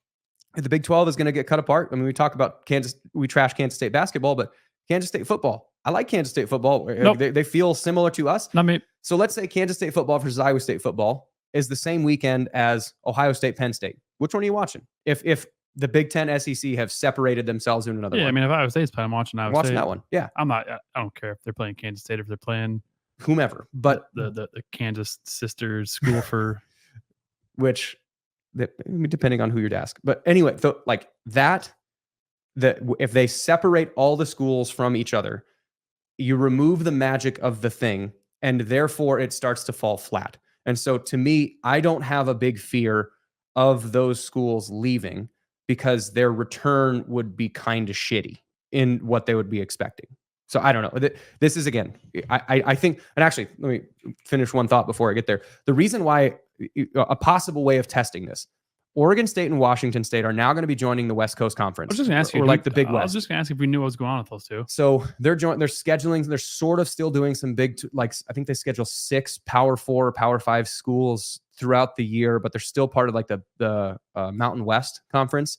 Speaker 2: If the Big 12 is going to get cut apart. I mean, we talk about we trash Kansas State basketball, but Kansas State football, I like Kansas State football.
Speaker 1: Nope.
Speaker 2: They feel similar to us.
Speaker 1: Not me.
Speaker 2: So let's say Kansas State football versus Iowa State football is the same weekend as Ohio State, Penn State. Which one are you watching? If the Big Ten SEC have separated themselves in another one.
Speaker 1: I mean, if Iowa State's playing, I'm watching Iowa State.
Speaker 2: Watching that one. Yeah.
Speaker 1: I don't care if they're playing Kansas State or if they're playing
Speaker 2: whomever, but
Speaker 1: the Kansas Sisters School for
Speaker 2: which depending on who you'd ask. But anyway, so like that if they separate all the schools from each other, you remove the magic of the thing, and therefore it starts to fall flat. And so to me, I don't have a big fear of those schools leaving, because their return would be kind of shitty in what they would be expecting. So I don't know. This is, again, I think, and actually, let me finish one thought before I get there. The reason why, a possible way of testing this, Oregon State and Washington State are now going to be joining the West Coast Conference.
Speaker 1: I was just going to ask you,
Speaker 2: or like the Big West.
Speaker 1: I was just going to ask if we knew what was going on with those two.
Speaker 2: So they're scheduling. They're sort of still doing some big, I think they schedule 6 Power 4 or Power 5 schools throughout the year, but they're still part of like the Mountain West Conference.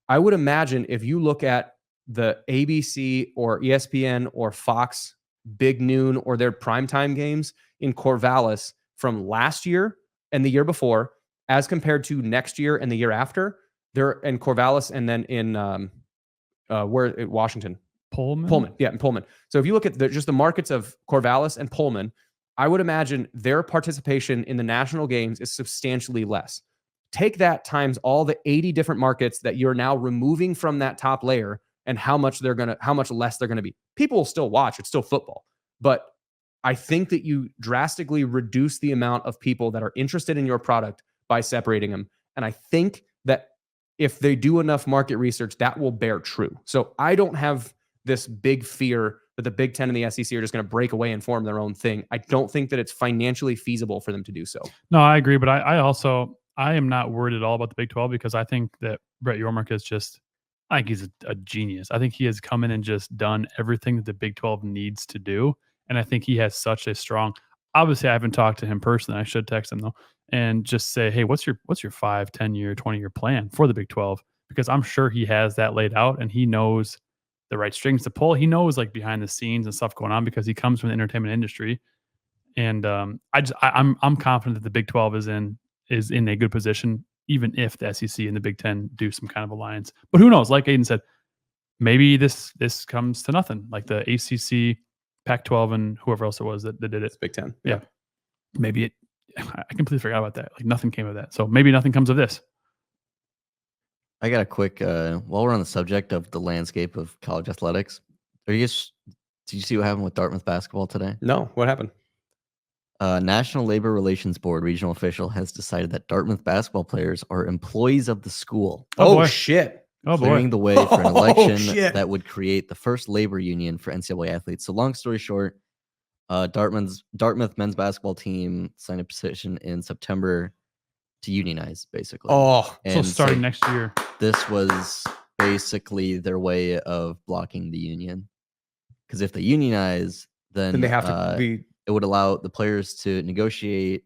Speaker 2: I would imagine if you look at the ABC or ESPN or Fox Big Noon or their primetime games in Corvallis from last year and the year before, as compared to next year and the year after, they're in Corvallis and then in Washington. Pullman. Yeah, in Pullman. So if you look at just the markets of Corvallis and Pullman, I would imagine their participation in the national games is substantially less. Take that times all the 80 different markets that you're now removing from that top layer, and how much less they're gonna be. People will still watch. It's still football, but I think that you drastically reduce the amount of people that are interested in your product by separating them. And I think that if they do enough market research, that will bear true. So I don't have this big fear that the Big Ten and the SEC are just going to break away and form their own thing. I don't think that it's financially feasible for them to do so.
Speaker 1: No, I agree, but I am not worried at all about the Big 12 because I think that Brett Yormark is just, I think he's a genius. I think he has come in and just done everything that the Big 12 needs to do, and I think he has such a strong. Obviously, I haven't talked to him personally. I should text him though and just say, hey, what's your 5, 10-year, 20-year plan for the Big 12? Because I'm sure he has that laid out and he knows the right strings to pull. He knows like behind the scenes and stuff going on because he comes from the entertainment industry. And I'm confident that the Big 12 is in a good position, even if the SEC and the Big 10 do some kind of alliance. But who knows? Like Aiden said, maybe this comes to nothing. Like the ACC, Pac-12, and whoever else it was that did it.
Speaker 2: It's Big 10.
Speaker 1: Yeah. Maybe it. I completely forgot about that. Like nothing came of that. So maybe nothing comes of this.
Speaker 3: I got a quick, while we're on the subject of the landscape of college athletics, did you see what happened with Dartmouth basketball today?
Speaker 2: No, what happened?
Speaker 3: National Labor Relations Board regional official has decided that Dartmouth basketball players are employees of the school.
Speaker 2: Oh,
Speaker 1: boy.
Speaker 2: shit.
Speaker 1: Oh boy.
Speaker 3: Clearing the way for an
Speaker 2: Oh,
Speaker 3: election
Speaker 2: shit.
Speaker 3: that would create the first labor union for NCAA athletes. So long story short, Dartmouth men's basketball team signed a petition in September to unionize, basically.
Speaker 2: Oh,
Speaker 1: So
Speaker 3: And
Speaker 1: starting next year.
Speaker 3: this was basically their way of blocking the union. Because if they unionize, then
Speaker 2: then they have to be
Speaker 3: it would allow the players to negotiate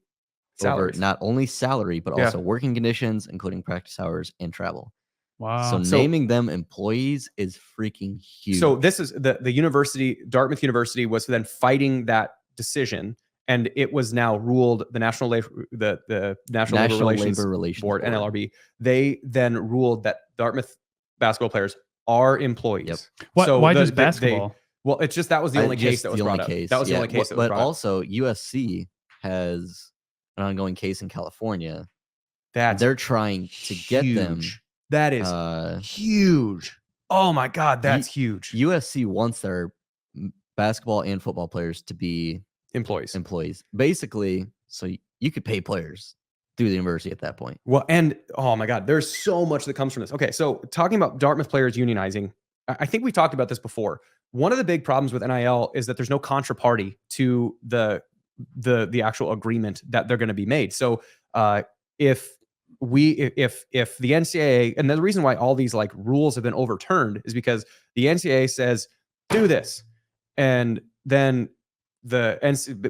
Speaker 3: over
Speaker 2: salaries.
Speaker 3: not only salary, but
Speaker 2: Yeah.
Speaker 3: also working conditions, including practice hours and travel.
Speaker 1: Wow.
Speaker 3: So naming them employees is freaking huge.
Speaker 2: So this is the university, Dartmouth University was then fighting that decision, and it was now ruled the National Labor
Speaker 3: National
Speaker 2: Relations
Speaker 3: Labor Relations
Speaker 2: Board, NLRB. They then ruled that Dartmouth basketball players are employees.
Speaker 1: Why,
Speaker 2: So
Speaker 1: why
Speaker 2: the-
Speaker 1: just
Speaker 2: they-
Speaker 1: basketball?
Speaker 2: Well, it's just that was the only case
Speaker 3: Just
Speaker 2: that was
Speaker 3: the
Speaker 2: brought
Speaker 3: only
Speaker 2: up.
Speaker 3: case,
Speaker 2: That was the
Speaker 3: yeah.
Speaker 2: only case that was
Speaker 3: But
Speaker 2: brought up.
Speaker 3: also USC has an ongoing case in California.
Speaker 2: That's
Speaker 3: They're trying to get them.
Speaker 2: huge. That is huge. Oh my God, that's huge.
Speaker 3: USC wants their basketball and football players to be
Speaker 2: Employees.
Speaker 3: basically. So you could pay players through the university at that point.
Speaker 2: Well, and oh my God, there's so much that comes from this. Okay, so talking about Dartmouth players unionizing, I think we talked about this before. One of the big problems with NIL is that there's no contraparty to the actual agreement that they're going to be made. So if the NCAA, and the reason why all these like rules have been overturned is because the NCAA says do this, and then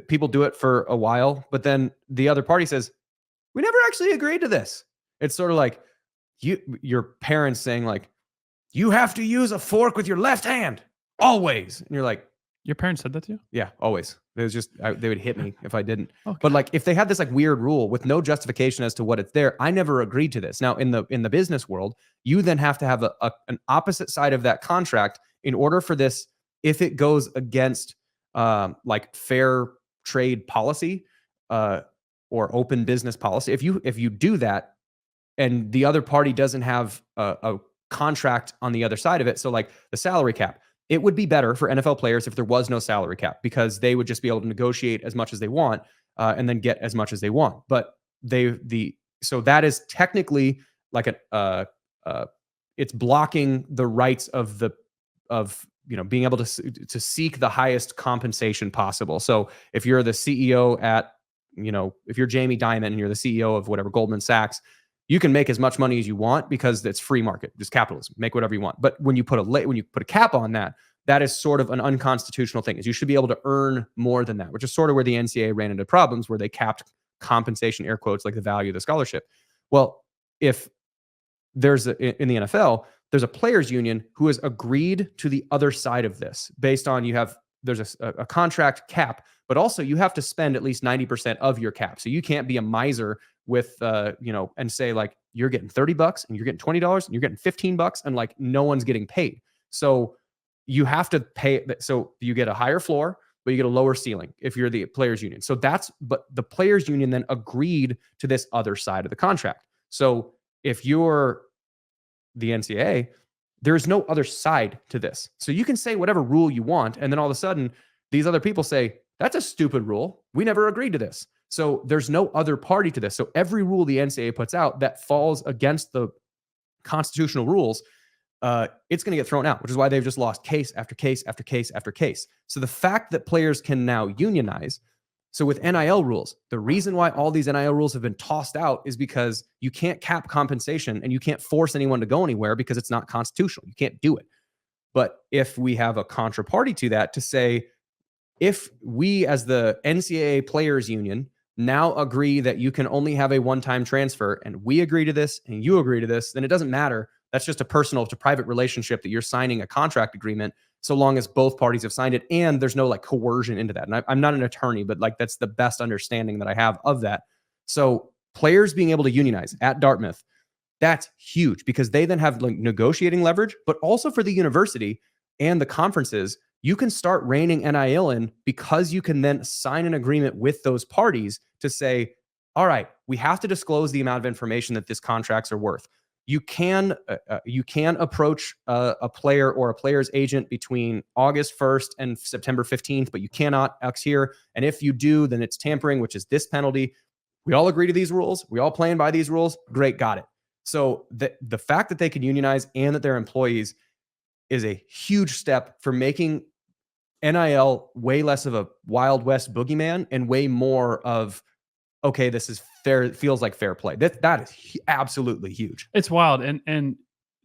Speaker 2: people do it for a while, but then the other party says we never actually agreed to this. It's sort of like your parents saying like, you have to use a fork with your left hand always, and you're like,
Speaker 1: Your parents said that to you?
Speaker 2: yeah, always. It was just they would hit me if I didn't.
Speaker 1: Okay.
Speaker 2: But like if they had this like weird rule with no justification as to what it's there, I never agreed to this. Now in the business world, you then have to have an opposite side of that contract in order for this, if it goes against like fair trade policy or open business policy. If you do that and the other party doesn't have a contract on the other side of it, so like the salary cap, it would be better for NFL players if there was no salary cap because they would just be able to negotiate as much as they want and then get as much as they want. But so that is technically like it's blocking the rights of being able to seek the highest compensation possible. So if you're the CEO at if you're Jamie Dimon and you're the CEO of whatever Goldman Sachs, you can make as much money as you want because it's free market, just capitalism. Make whatever you want. But when you put a cap on that, that is sort of an unconstitutional thing. Is you should be able to earn more than that, which is sort of where the NCAA ran into problems, where they capped compensation, air quotes, like the value of the scholarship. Well, if there's in the NFL, there's a players union who has agreed to the other side of this, based on there's a contract cap, but also you have to spend at least 90% of your cap. So you can't be a miser with and say like you're getting $30 and you're getting $20 and you're getting $15 and like no one's getting paid. So you have to pay. So you get a higher floor, but you get a lower ceiling if you're the players union. So but the players union then agreed to this other side of the contract. So if you're the NCAA, there's no other side to this. So you can say whatever rule you want, and then all of a sudden these other people say that's a stupid rule. We never agreed to this. So there's no other party to this. So every rule the NCAA puts out that falls against the constitutional rules, it's going to get thrown out, which is why they've just lost case after case after case after case. So the fact that players can now unionize, so with NIL rules, the reason why all these NIL rules have been tossed out is because you can't cap compensation and you can't force anyone to go anywhere because it's not constitutional. You can't do it. But if we have a contraparty to that to say, if we as the NCAA players union now agree that you can only have a one-time transfer and we agree to this and you agree to this, then it doesn't matter. That's just a personal to private relationship that you're signing a contract agreement so long as both parties have signed it and there's no like coercion into that. And I'm not an attorney, but like that's the best understanding that I have of that. So players being able to unionize at Dartmouth, that's huge because they then have like negotiating leverage, but also for the university and the conferences, you can start reining NIL in because you can then sign an agreement with those parties to say, all right, we have to disclose the amount of information that these contracts are worth. You can approach a player or a player's agent between August 1st and September 15th, but you cannot X here. And if you do, then it's tampering, which is this penalty. We all agree to these rules. We all playing by these rules. Great, got it. So the fact that they can unionize and that they're employees is a huge step for making NIL way less of a Wild West boogeyman and way more of, okay, this is fair. It feels like fair play. That is absolutely huge.
Speaker 1: It's wild. And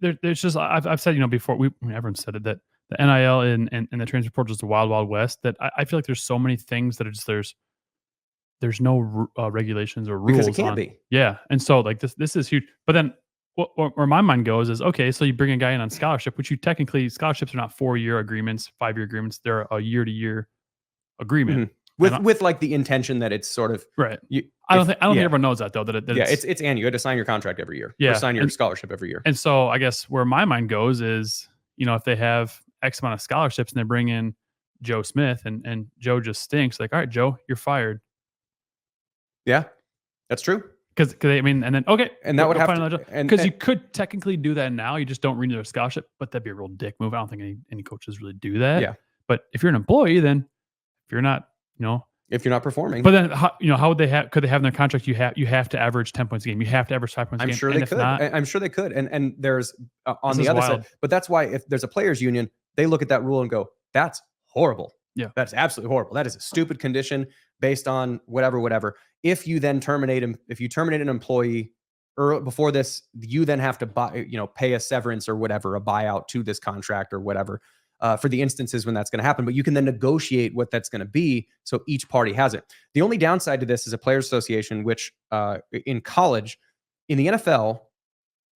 Speaker 1: there's just, I've said, before everyone said it, that the NIL and the transfer portal is the wild, wild west, that I feel like there's so many things that are just, there's no regulations or rules.
Speaker 2: Because it can't be.
Speaker 1: Yeah. And so like this is huge. But then where my mind goes is, okay, so you bring a guy in on scholarship, which scholarships are not 4-year agreements, 5-year agreements. They're a year-to-year agreement.
Speaker 2: Mm-hmm. With like the intention that it's sort of
Speaker 1: right. I don't think everyone knows that though. It's
Speaker 2: annual. You had to sign your contract every year.
Speaker 1: Yeah,
Speaker 2: or sign your scholarship every year.
Speaker 1: And so I guess where my mind goes is, if they have X amount of scholarships and they bring in Joe Smith and Joe just stinks, like, all right, Joe, you're fired.
Speaker 2: Yeah, that's true.
Speaker 1: Because and then okay,
Speaker 2: and that would have to,
Speaker 1: because you could technically do that now. You just don't renew their scholarship, but that'd be a real dick move. I don't think any coaches really do that.
Speaker 2: Yeah.
Speaker 1: But if you're an employee, then if you're not,
Speaker 2: if you're not performing,
Speaker 1: but then how would they have? Could they have in their contract? You have to average 10 points a game. You have to average 5 points a game.
Speaker 2: I'm sure they could. I'm sure they could. And there's on the other side, but that's why if there's a players union, they look at that rule and go, that's horrible.
Speaker 1: Yeah,
Speaker 2: that's absolutely horrible. That is a stupid condition based on whatever. If you then terminate him, if you terminate an employee before this, you then have to pay a severance or whatever, a buyout to this contract or whatever, for the instances when that's going to happen. But you can then negotiate what that's going to be, so each party has it. The only downside to this is a players association, which in college, in the NFL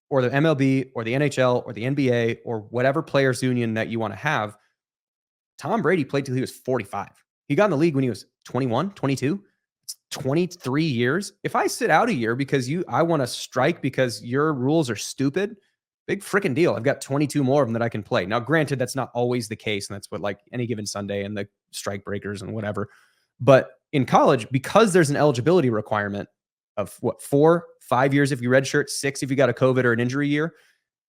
Speaker 2: or the MLB or the NHL or the NBA or whatever players union that you want to have, Tom Brady played till he was 45. He got in the league when he was 21, 22. It's 23 years. If I sit out a year because I want to strike because your rules are stupid, big freaking deal. I've got 22 more of them that I can play. Now, granted, that's not always the case. And that's what like any given Sunday and the strike breakers and whatever. But in college, because there's an eligibility requirement of 4-5 years if you redshirt, 6 if you got a COVID or an injury year.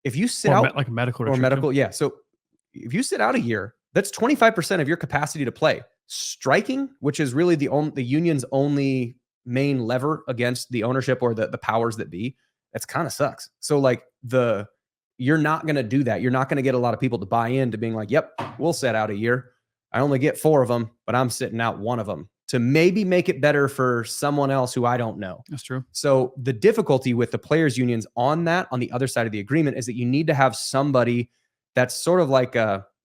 Speaker 2: If you sit out
Speaker 1: like medical
Speaker 2: or medical, yeah. So if you sit out a year, that's 25% of your capacity to play. Striking, which is really the union's only main lever against the ownership or the powers that be, that's kind of sucks. So like you're not going to do that. You're not going to get a lot of people to buy into being like, yep, we'll set out a year. I only get 4 of them, but I'm sitting out 1 of them to maybe make it better for someone else who I don't know.
Speaker 1: That's true.
Speaker 2: So the difficulty with the players unions on the other side of the agreement is that you need to have somebody that's sort of like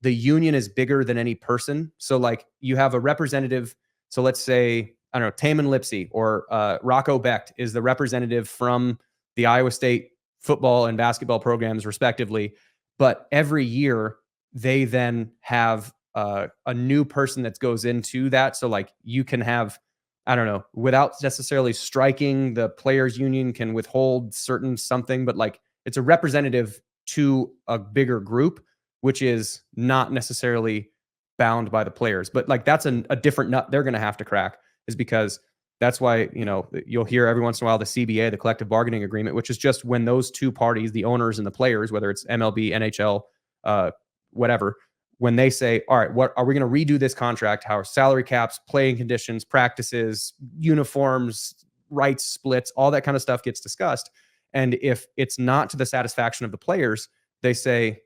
Speaker 2: the union is bigger than any person. So like you have a representative. So let's say, I don't know, Taman Lipsy or Rocco Becht is the representative from the Iowa State football and basketball programs respectively. But every year they then have a new person that goes into that. So like you can have, I don't know, without necessarily striking, the players union can withhold certain something, but like it's a representative to a bigger group, which is not necessarily bound by the players. But like that's a different nut they're going to have to crack, is because that's why, you'll hear every once in a while the CBA, the collective bargaining agreement, which is just when those two parties, the owners and the players, whether it's MLB, NHL, whatever, when they say, all right, what are we going to redo this contract? How are salary caps, playing conditions, practices, uniforms, rights splits, all that kind of stuff gets discussed. And if it's not to the satisfaction of the players, they say,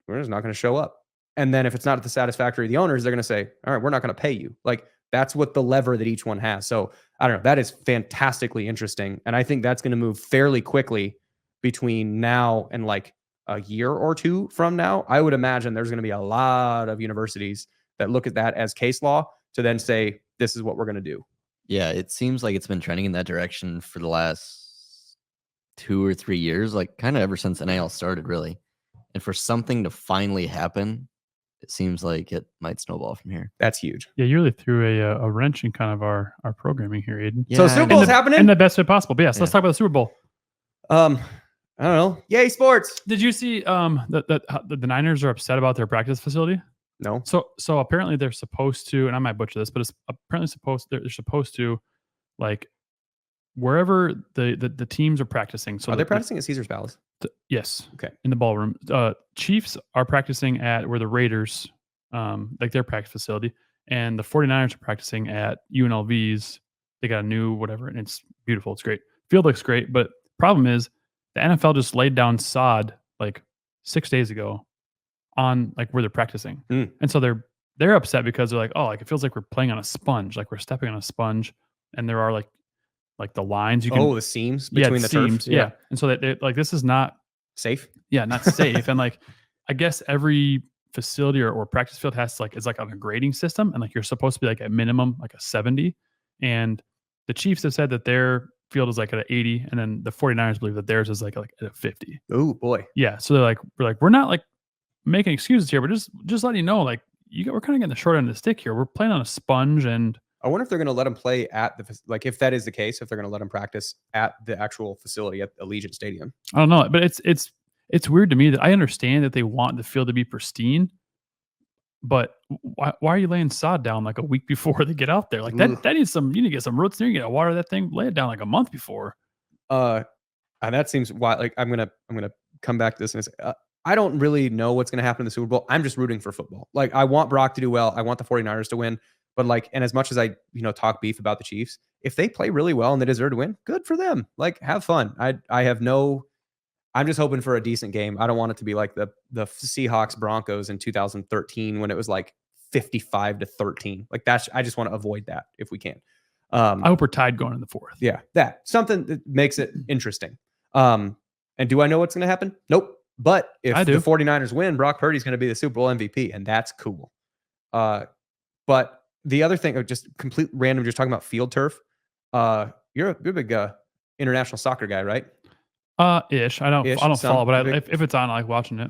Speaker 2: we're just not going to show up. And then if it's not at the satisfactory of the owners, they're going to say, all right, we're not going to pay you. Like, that's what the lever that each one has. So I don't know. That is fantastically interesting. And I think that's going to move fairly quickly between now and like a year or two from now. I would imagine there's going to be a lot of universities that look at that as case law to then say, this is what we're going to do.
Speaker 3: Yeah, it seems like it's been trending in that direction for the last 2 or 3 years, like kind of ever since NIL started, really. And for something to finally happen, it seems like it might snowball from here.
Speaker 2: That's huge.
Speaker 1: Yeah, you really threw a wrench in kind of our programming here, Aiden.
Speaker 3: Yeah,
Speaker 2: So
Speaker 3: I
Speaker 2: Super
Speaker 3: know.
Speaker 2: Bowl's happening?
Speaker 1: In the best way possible. But yes, let's
Speaker 3: Yeah.
Speaker 1: talk about the Super Bowl.
Speaker 2: I don't know. Yay, sports.
Speaker 1: Did you see the Niners are upset about their practice facility?
Speaker 2: No.
Speaker 1: So apparently they're supposed to, and I might butcher this, but it's apparently they're supposed to, like, wherever the teams are practicing. So
Speaker 2: Are they practicing at Caesar's Palace?
Speaker 1: Yes.
Speaker 2: Okay.
Speaker 1: In the ballroom. Chiefs are practicing at where the Raiders, like their practice facility, and the 49ers are practicing at UNLV's. They got a new whatever, and it's beautiful. It's great. Field looks great, but problem is the NFL just laid down sod like 6 days ago on like where they're practicing. And so they're upset because they're like, oh, like it feels like we're playing on a sponge, like we're stepping on a sponge, and there are like the lines you can
Speaker 2: The seams between the
Speaker 1: seams,
Speaker 2: turf.
Speaker 1: yeah. And so they like, this is not
Speaker 2: Safe.
Speaker 1: not safe. And like, I guess every facility or practice field has to, like, it's like on a grading system, and like you're supposed to be like at minimum like a 70. And the Chiefs have said that their field is like at an 80, and then the 49ers believe that theirs is like at a 50.
Speaker 2: Oh boy.
Speaker 1: Yeah. So they're like, we're not like making excuses here, but just letting you know, like, we're kind of getting the short end of the stick here. We're playing on a sponge, and
Speaker 2: I wonder if they're going to let them play at like, if that is the case, if they're going to let them practice at the actual facility at Allegiant Stadium.
Speaker 1: I don't know, but it's weird to me that I understand that they want the field to be pristine, but why are you laying sod down like a week before they get out there? Like that needs you need to get some roots there. You got to water that thing, lay it down like a month before.
Speaker 2: And that seems why. Like, I'm gonna come back to this. And I don't really know what's gonna happen in the Super Bowl. I'm just rooting for football. Like, I want Brock to do well. I want the 49ers to win. But like, and as much as I talk beef about the Chiefs, if they play really well and they deserve to win, good for them. Like, have fun. I'm just hoping for a decent game. I don't want it to be like the Seahawks Broncos in 2013 when it was like 55-13. Like, I just want to avoid that if we can.
Speaker 1: I hope we're tied going in the fourth.
Speaker 2: Yeah, that something that makes it interesting. And do I know what's going to happen? Nope. But if the 49ers win, Brock Purdy's going to be the Super Bowl MVP, and that's cool. But the other thing, just complete random, just talking about field turf. You're a big international soccer guy, right?
Speaker 1: Ish. I don't follow, but if it's on, I like watching it.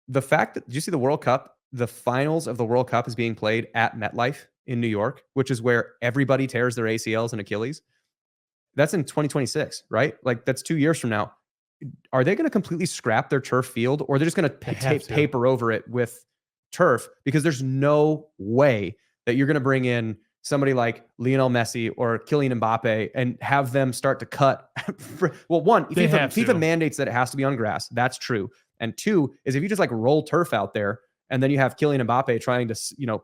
Speaker 2: The fact that, did you see the World Cup? The finals of the World Cup is being played at MetLife in New York, which is where everybody tears their ACLs and Achilles. That's in 2026, right? Like, that's 2 years from now. Are they going to completely scrap their turf field, or they're just going to paper over it with turf? Because there's no way that you're going to bring in somebody like Lionel Messi or Kylian Mbappe and have them start to cut. Well, one, FIFA mandates that it has to be on grass. That's true. And two is if you just like roll turf out there and then you have Kylian Mbappe trying to,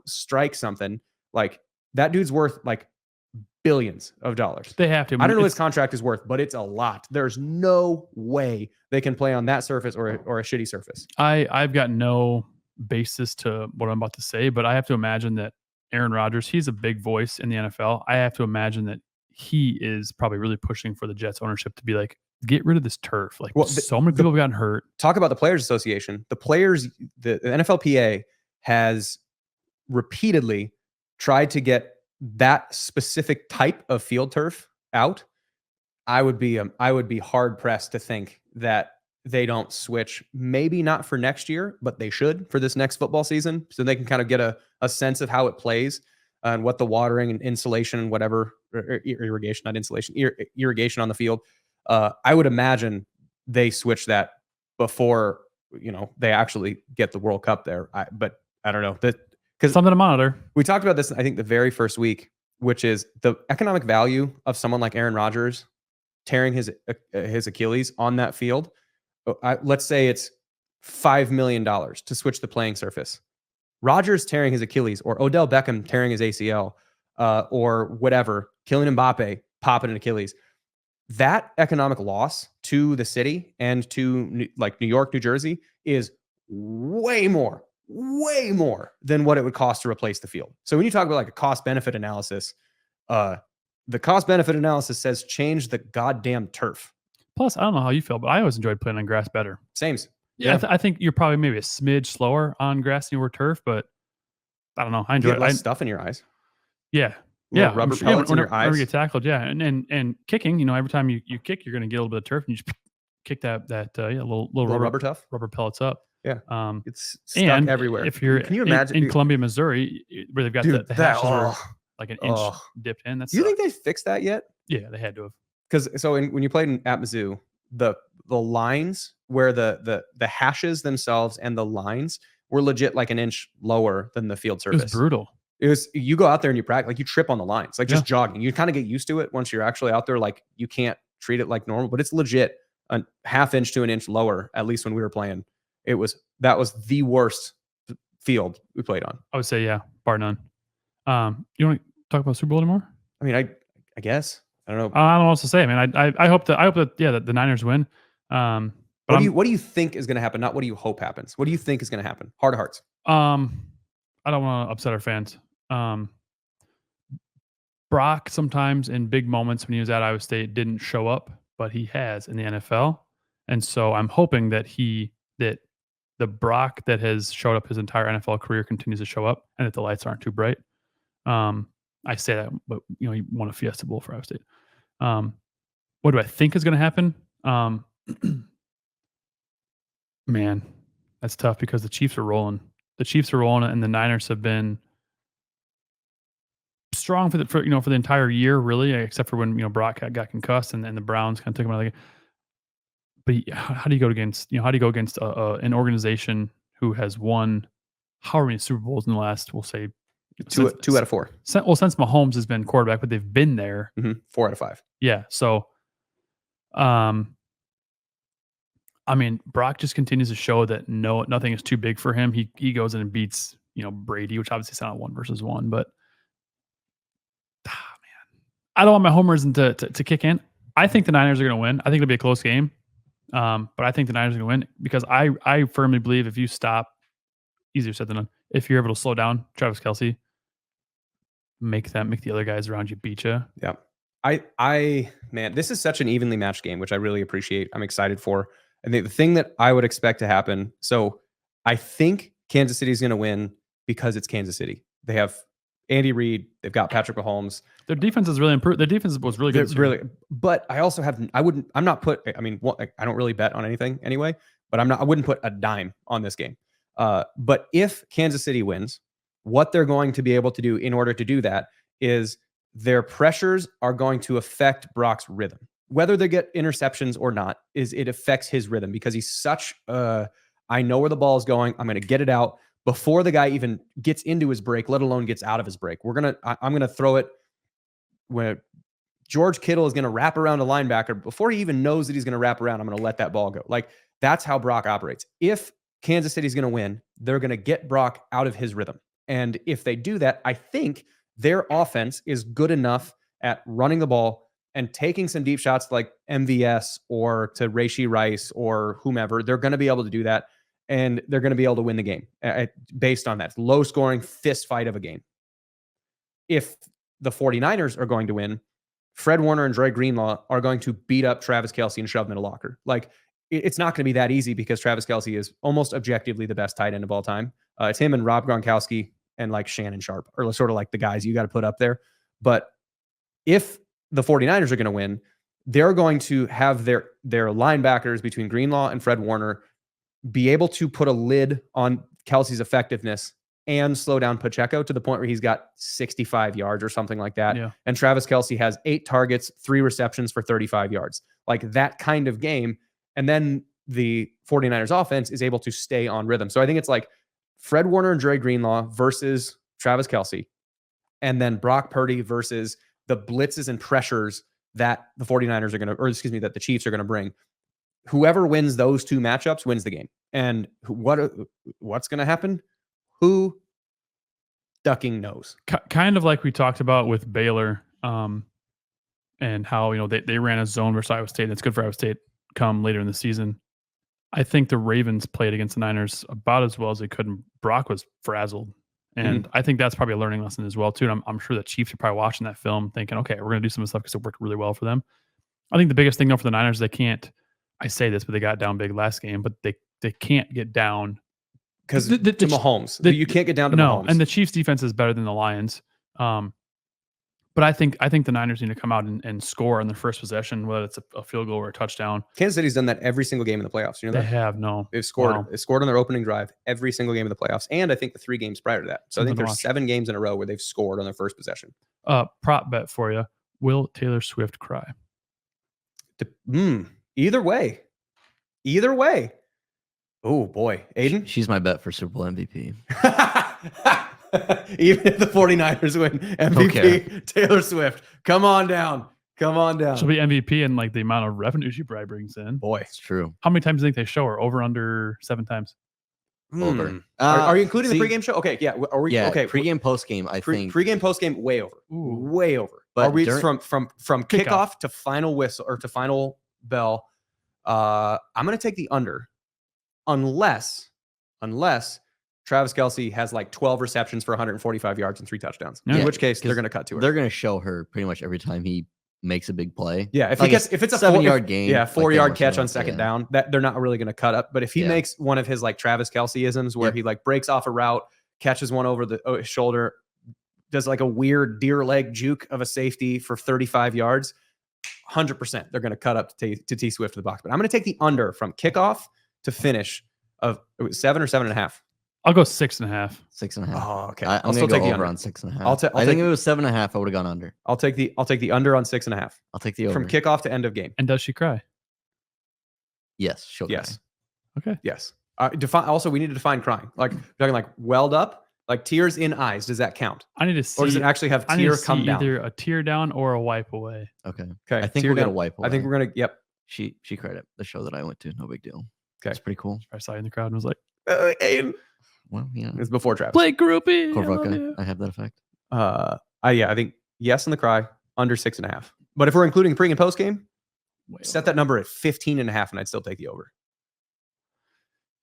Speaker 2: strike something, like, that dude's worth like billions of dollars.
Speaker 1: They have to.
Speaker 2: I don't know what his contract is worth, but it's a lot. There's no way they can play on that surface or a shitty surface.
Speaker 1: I've got no basis to what I'm about to say, but I have to imagine that Aaron Rodgers, he's a big voice in the NFL. I have to imagine that he is probably really pushing for the Jets ownership to be like, get rid of this turf. Like, so many people have gotten hurt.
Speaker 2: Talk about the Players Association. The NFLPA has repeatedly tried to get that specific type of field turf out. I would be hard pressed to think that they don't switch. Maybe not for next year, but they should for this next football season, so they can kind of get a sense of how it plays and what the watering and insulation and whatever, or irrigation, not insulation, irrigation on the field. I would imagine they switch that before they actually get the World Cup there. But I don't know, because
Speaker 1: something to monitor.
Speaker 2: We talked about this, I think, the very first week, which is the economic value of someone like Aaron Rodgers tearing his Achilles on that field. Let's say it's $5 million to switch the playing surface. Rodgers tearing his Achilles, or Odell Beckham tearing his ACL, or whatever, Kylian Mbappe popping an Achilles. that economic loss to the city and to New York, New Jersey is way more than what it would cost to replace the field. So when you talk about like a cost benefit analysis, the cost benefit analysis says change the goddamn turf.
Speaker 1: Plus, I don't know how you feel, but I always enjoyed playing on grass better.
Speaker 2: Sames.
Speaker 1: Yeah, I think you're probably maybe a smidge slower on grass than you were turf, but I don't know. I
Speaker 2: You
Speaker 1: enjoy
Speaker 2: get
Speaker 1: it.
Speaker 2: less stuff in your eyes.
Speaker 1: Yeah.
Speaker 2: Little
Speaker 1: Yeah.
Speaker 2: rubber pellets in your eyes.
Speaker 1: Whenever you get tackled, yeah. And kicking, every time you kick, you're going to get a little bit of turf and you just kick that little
Speaker 2: rubber tough.
Speaker 1: rubber pellets up.
Speaker 2: Yeah.
Speaker 1: Um,
Speaker 2: It's stuck everywhere.
Speaker 1: If you're
Speaker 2: Can you imagine
Speaker 1: in Columbia, Missouri, where they've got the hashes are like an inch dipped in. That's
Speaker 2: Do you think they fixed that yet?
Speaker 1: Yeah, they had to have.
Speaker 2: Because when you played at Mizzou, the lines where the hashes themselves and the lines were legit like an inch lower than the field surface.
Speaker 1: It was brutal.
Speaker 2: It was, you go out there and you practice, like you trip on the lines, like just jogging. You kind of get used to it once you're actually out there. Like you can't treat it like normal, but it's legit a half inch to an inch lower. At least when we were playing, that was the worst field we played on.
Speaker 1: I would say, yeah, bar none. You want to talk about Super Bowl anymore?
Speaker 2: I mean, I guess I don't know.
Speaker 1: I don't know what else to say. I mean, I hope that that the Niners win. But
Speaker 2: what do you think is going to happen? Not what do you hope happens. What do you think is going to happen? Heart of hearts.
Speaker 1: I don't want to upset our fans. Brock sometimes in big moments when he was at Iowa State didn't show up, but he has in the NFL. And so I'm hoping that the Brock that has showed up his entire NFL career continues to show up and that the lights aren't too bright. I say that, but he won a Fiesta Bowl for Iowa State. What do I think is going to happen? Man, that's tough because the Chiefs are rolling. And the Niners have been strong for the entire year, really, except for when Brock got concussed and the Browns kind of took him out of the game. But how do you go against an organization who has won however many Super Bowls in the last, we'll say,
Speaker 2: two out of 4.
Speaker 1: Since Mahomes has been quarterback, but they've been there
Speaker 2: 4 out of 5.
Speaker 1: Yeah, so I mean, Brock just continues to show that nothing is too big for him. He goes in and beats Brady, which obviously is not 1-1, but man, I don't want my homers to kick in. I think the Niners are going to win. I think it'll be a close game, but I think the Niners are going to win because I firmly believe if you stop, easier said than done, if you're able to slow down Travis Kelce, make the other guys around you beat you.
Speaker 2: Yeah, man, this is such an evenly matched game, which I really appreciate. I'm excited for. And the thing that I would expect to happen, so I think Kansas City is going to win because it's Kansas City. They have Andy Reid. They've got Patrick Mahomes.
Speaker 1: Their defense is really improved. Their defense was really good.
Speaker 2: Really, but I also I don't really bet on anything anyway, but I wouldn't put a dime on this game. But if Kansas City wins, what they're going to be able to do in order to do that is their pressures are going to affect Brock's rhythm. Whether they get interceptions or not, it affects his rhythm because he's such I know where the ball is going. I'm going to get it out before the guy even gets into his break, let alone gets out of his break. I'm going to throw it when George Kittle is going to wrap around a linebacker before he even knows that he's going to wrap around. I'm going to let that ball go. Like that's how Brock operates. If Kansas City's going to win, they're going to get Brock out of his rhythm. And if they do that, I think their offense is good enough at running the ball and taking some deep shots like MVS or to Rashee Rice or whomever. They're going to be able to do that, and they're going to be able to win the game based on that. Low-scoring fist fight of a game. If the 49ers are going to win, Fred Warner and Dre Greenlaw are going to beat up Travis Kelce and shove him in a locker. Like, it's not going to be that easy because Travis Kelce is almost objectively the best tight end of all time. It's him and Rob Gronkowski and like Shannon Sharp are sort of like the guys you got to put up there. But if the 49ers are going to win, they're going to have their linebackers between Greenlaw and Fred Warner be able to put a lid on Kelce's effectiveness and slow down Pacheco to the point where he's got 65 yards or something like that.
Speaker 1: Yeah.
Speaker 2: And Travis Kelce has 8 targets, 3 receptions for 35 yards. Like that kind of game. And then the 49ers offense is able to stay on rhythm. So I think it's like Fred Warner and Dre Greenlaw versus Travis Kelce, and then Brock Purdy versus the blitzes and pressures that the 49ers are going to, that the Chiefs are going to bring. Whoever wins those 2 matchups wins the game. And what's going to happen? Who ducking knows?
Speaker 1: Kind of like we talked about with Baylor. and how, they ran a zone versus Iowa State. That's good for Iowa State come later in the season. I think the Ravens played against the Niners about as well as they could, and Brock was frazzled. And I think that's probably a learning lesson as well, too. And I'm sure the Chiefs are probably watching that film thinking, okay, we're going to do some of the stuff because it worked really well for them. I think the biggest thing, though, for the Niners, they can't, I say this, but they got down big last game, but they can't get down.
Speaker 2: Because to Mahomes. You can't get down to
Speaker 1: no,
Speaker 2: Mahomes.
Speaker 1: and the Chiefs' defense is better than the Lions. But I think the Niners need to come out and score on their first possession, whether it's a field goal or a touchdown.
Speaker 2: Kansas City's done that every single game in the playoffs. You know
Speaker 1: They
Speaker 2: that?
Speaker 1: have, no.
Speaker 2: They've scored.
Speaker 1: Wow.
Speaker 2: They scored on their opening drive every single game of the playoffs, and I think the 3 games prior to that. So I think there's 7 games in a row where they've scored on their first possession.
Speaker 1: Prop bet for you. Will Taylor Swift cry?
Speaker 2: Either way. Oh, boy. Aiden?
Speaker 3: She's my bet for Super Bowl MVP.
Speaker 2: Even if the 49ers win MVP, Taylor Swift, come on down. She'll
Speaker 1: be MVP in like the amount of revenue she probably brings in.
Speaker 2: Boy,
Speaker 3: It's true.
Speaker 1: How many times do you think they show her? Over, under 7 times?
Speaker 3: Over.
Speaker 2: Are you including the pregame show? Okay, yeah. Are we?
Speaker 3: Yeah,
Speaker 2: okay,
Speaker 3: pregame, postgame, I think.
Speaker 2: Pregame, postgame, way over.
Speaker 1: Ooh.
Speaker 2: Way over.
Speaker 3: But
Speaker 2: Are we
Speaker 3: during-
Speaker 2: from kickoff to final whistle or to final bell? I'm going to take the under, unless Travis Kelce has like 12 receptions for 145 yards and 3 touchdowns.
Speaker 1: Yeah.
Speaker 2: In which case they're going to cut to her.
Speaker 3: They're going to show her pretty much every time he makes a big play.
Speaker 2: Yeah, if
Speaker 3: Like
Speaker 2: it's a
Speaker 3: 7-yard game,
Speaker 2: yeah,
Speaker 3: like
Speaker 2: 4-yard
Speaker 3: they
Speaker 2: catch
Speaker 3: were
Speaker 2: on
Speaker 3: showing,
Speaker 2: second
Speaker 3: yeah.
Speaker 2: down, that they're not really going to cut up. But if he
Speaker 3: Yeah.
Speaker 2: makes one of his like Travis Kelce-isms where
Speaker 3: Yep.
Speaker 2: he like breaks off a route, catches one over the his shoulder, does like a weird deer leg juke of a safety for 35 yards, 100% they're going to cut up to T Swift to the box. But I'm going to take the under from kickoff to finish of 7 or 7.5.
Speaker 1: I'll go 6.5.
Speaker 3: 6.5.
Speaker 2: Oh, okay.
Speaker 3: I'm
Speaker 2: I'll
Speaker 3: going
Speaker 2: still
Speaker 3: to
Speaker 2: take
Speaker 3: go
Speaker 2: the
Speaker 3: over
Speaker 2: under.
Speaker 3: on 6.5.
Speaker 2: I'll
Speaker 3: I
Speaker 2: take-
Speaker 3: think if it was 7.5, I would have gone under.
Speaker 2: I'll take the under on 6.5
Speaker 3: I'll take the over.
Speaker 2: from kickoff to end of game.
Speaker 1: And does she cry?
Speaker 3: Yes, she'll cry.
Speaker 2: Yes.
Speaker 1: Okay.
Speaker 2: Yes. Also, we need to define crying. Like we're talking like welled up, like tears in eyes. Does that count,
Speaker 1: I need to see.
Speaker 2: or does it actually have
Speaker 1: I need
Speaker 2: tear
Speaker 1: to see
Speaker 2: come down?
Speaker 1: either a tear down or a wipe away.
Speaker 3: Okay.
Speaker 2: Okay.
Speaker 3: I think
Speaker 2: tear
Speaker 3: we're going to
Speaker 2: down.
Speaker 3: wipe away.
Speaker 2: I think we're gonna. Yep.
Speaker 3: She cried at the show that I went to. No big deal.
Speaker 2: Okay.
Speaker 3: It's pretty cool.
Speaker 1: I saw you in the crowd and was like,
Speaker 2: Aiden.
Speaker 3: Well, yeah.
Speaker 2: It's before Travis.
Speaker 1: play groupie. I love
Speaker 3: Korvoka,
Speaker 1: you."
Speaker 3: I have that effect.
Speaker 2: I think yes on the cry, under 6.5. But if we're including pre and post game,
Speaker 1: Way
Speaker 2: set
Speaker 1: over.
Speaker 2: that number at 15.5, and I'd still take the over.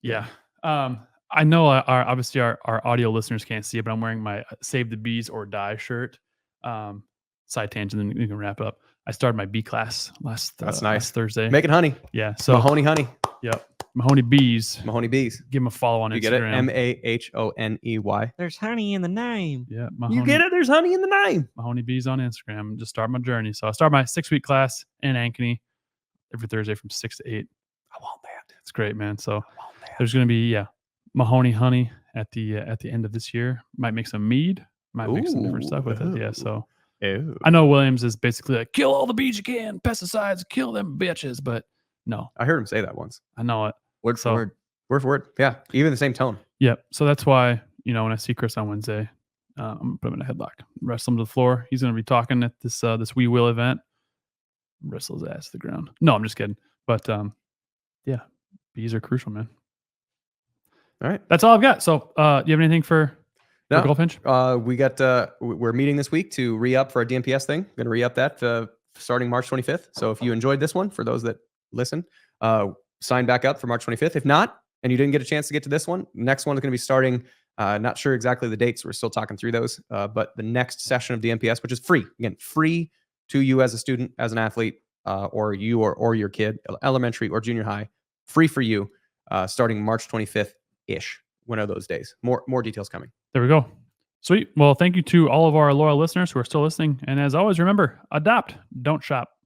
Speaker 1: Yeah. I know obviously our audio listeners can't see it, but I'm wearing my Save the Bees or Die shirt. Side tangent, and you can wrap up. I started my B class last
Speaker 2: That's nice.
Speaker 1: last Thursday.
Speaker 2: Making honey,
Speaker 1: Yeah. So
Speaker 2: Mahoney honey,
Speaker 1: yep. Mahoney Bees.
Speaker 2: Mahoney bees.
Speaker 1: Give them a follow on
Speaker 2: You
Speaker 1: Instagram.
Speaker 2: get it? Mahoney.
Speaker 3: There's honey in the name.
Speaker 1: Yeah. Mahoney,
Speaker 2: You get it? There's honey in the name.
Speaker 1: Mahoney Bees on Instagram. Just start my journey. So I start my 6-week class in Ankeny every Thursday from 6 to 8.
Speaker 2: I want that.
Speaker 1: It's great, man. So
Speaker 2: I want that.
Speaker 1: there's going to be Mahoney honey at the end of this year. Might make some mead. Might make some different stuff with it. Yeah. So
Speaker 2: Ew.
Speaker 1: I know Williams is basically like, kill all the bees you can, pesticides, kill them bitches. But no,
Speaker 2: I heard him say that once.
Speaker 1: I know it.
Speaker 3: Word
Speaker 1: So-
Speaker 3: for word.
Speaker 2: Word for word. Yeah. Even the same tone.
Speaker 1: Yep. So that's why, when I see Chris on Wednesday, I'm going to put him in a headlock, wrestle him to the floor. He's going to be talking at this We Will event, wrestle his ass to the ground. No, I'm just kidding. But yeah, bees are crucial, man.
Speaker 2: All right.
Speaker 1: That's all I've got. So you have anything for
Speaker 2: No.
Speaker 1: Goldfinch?
Speaker 2: We're meeting this week to re-up for our DMPS thing. Going to re-up that starting March 25th. So if you enjoyed this one, for those that listen, sign back up for March 25th. If not, and you didn't get a chance to get to this one, next one is going to be starting. Not sure exactly the dates. We're still talking through those. But the next session of DMPS, which is free, again, free to you as a student, as an athlete, or you or your kid, elementary or junior high, free for you, starting March 25th ish. One of those days. More details coming.
Speaker 1: There we go. Sweet. Well, thank you to all of our loyal listeners who are still listening. And as always, remember, adopt, don't shop.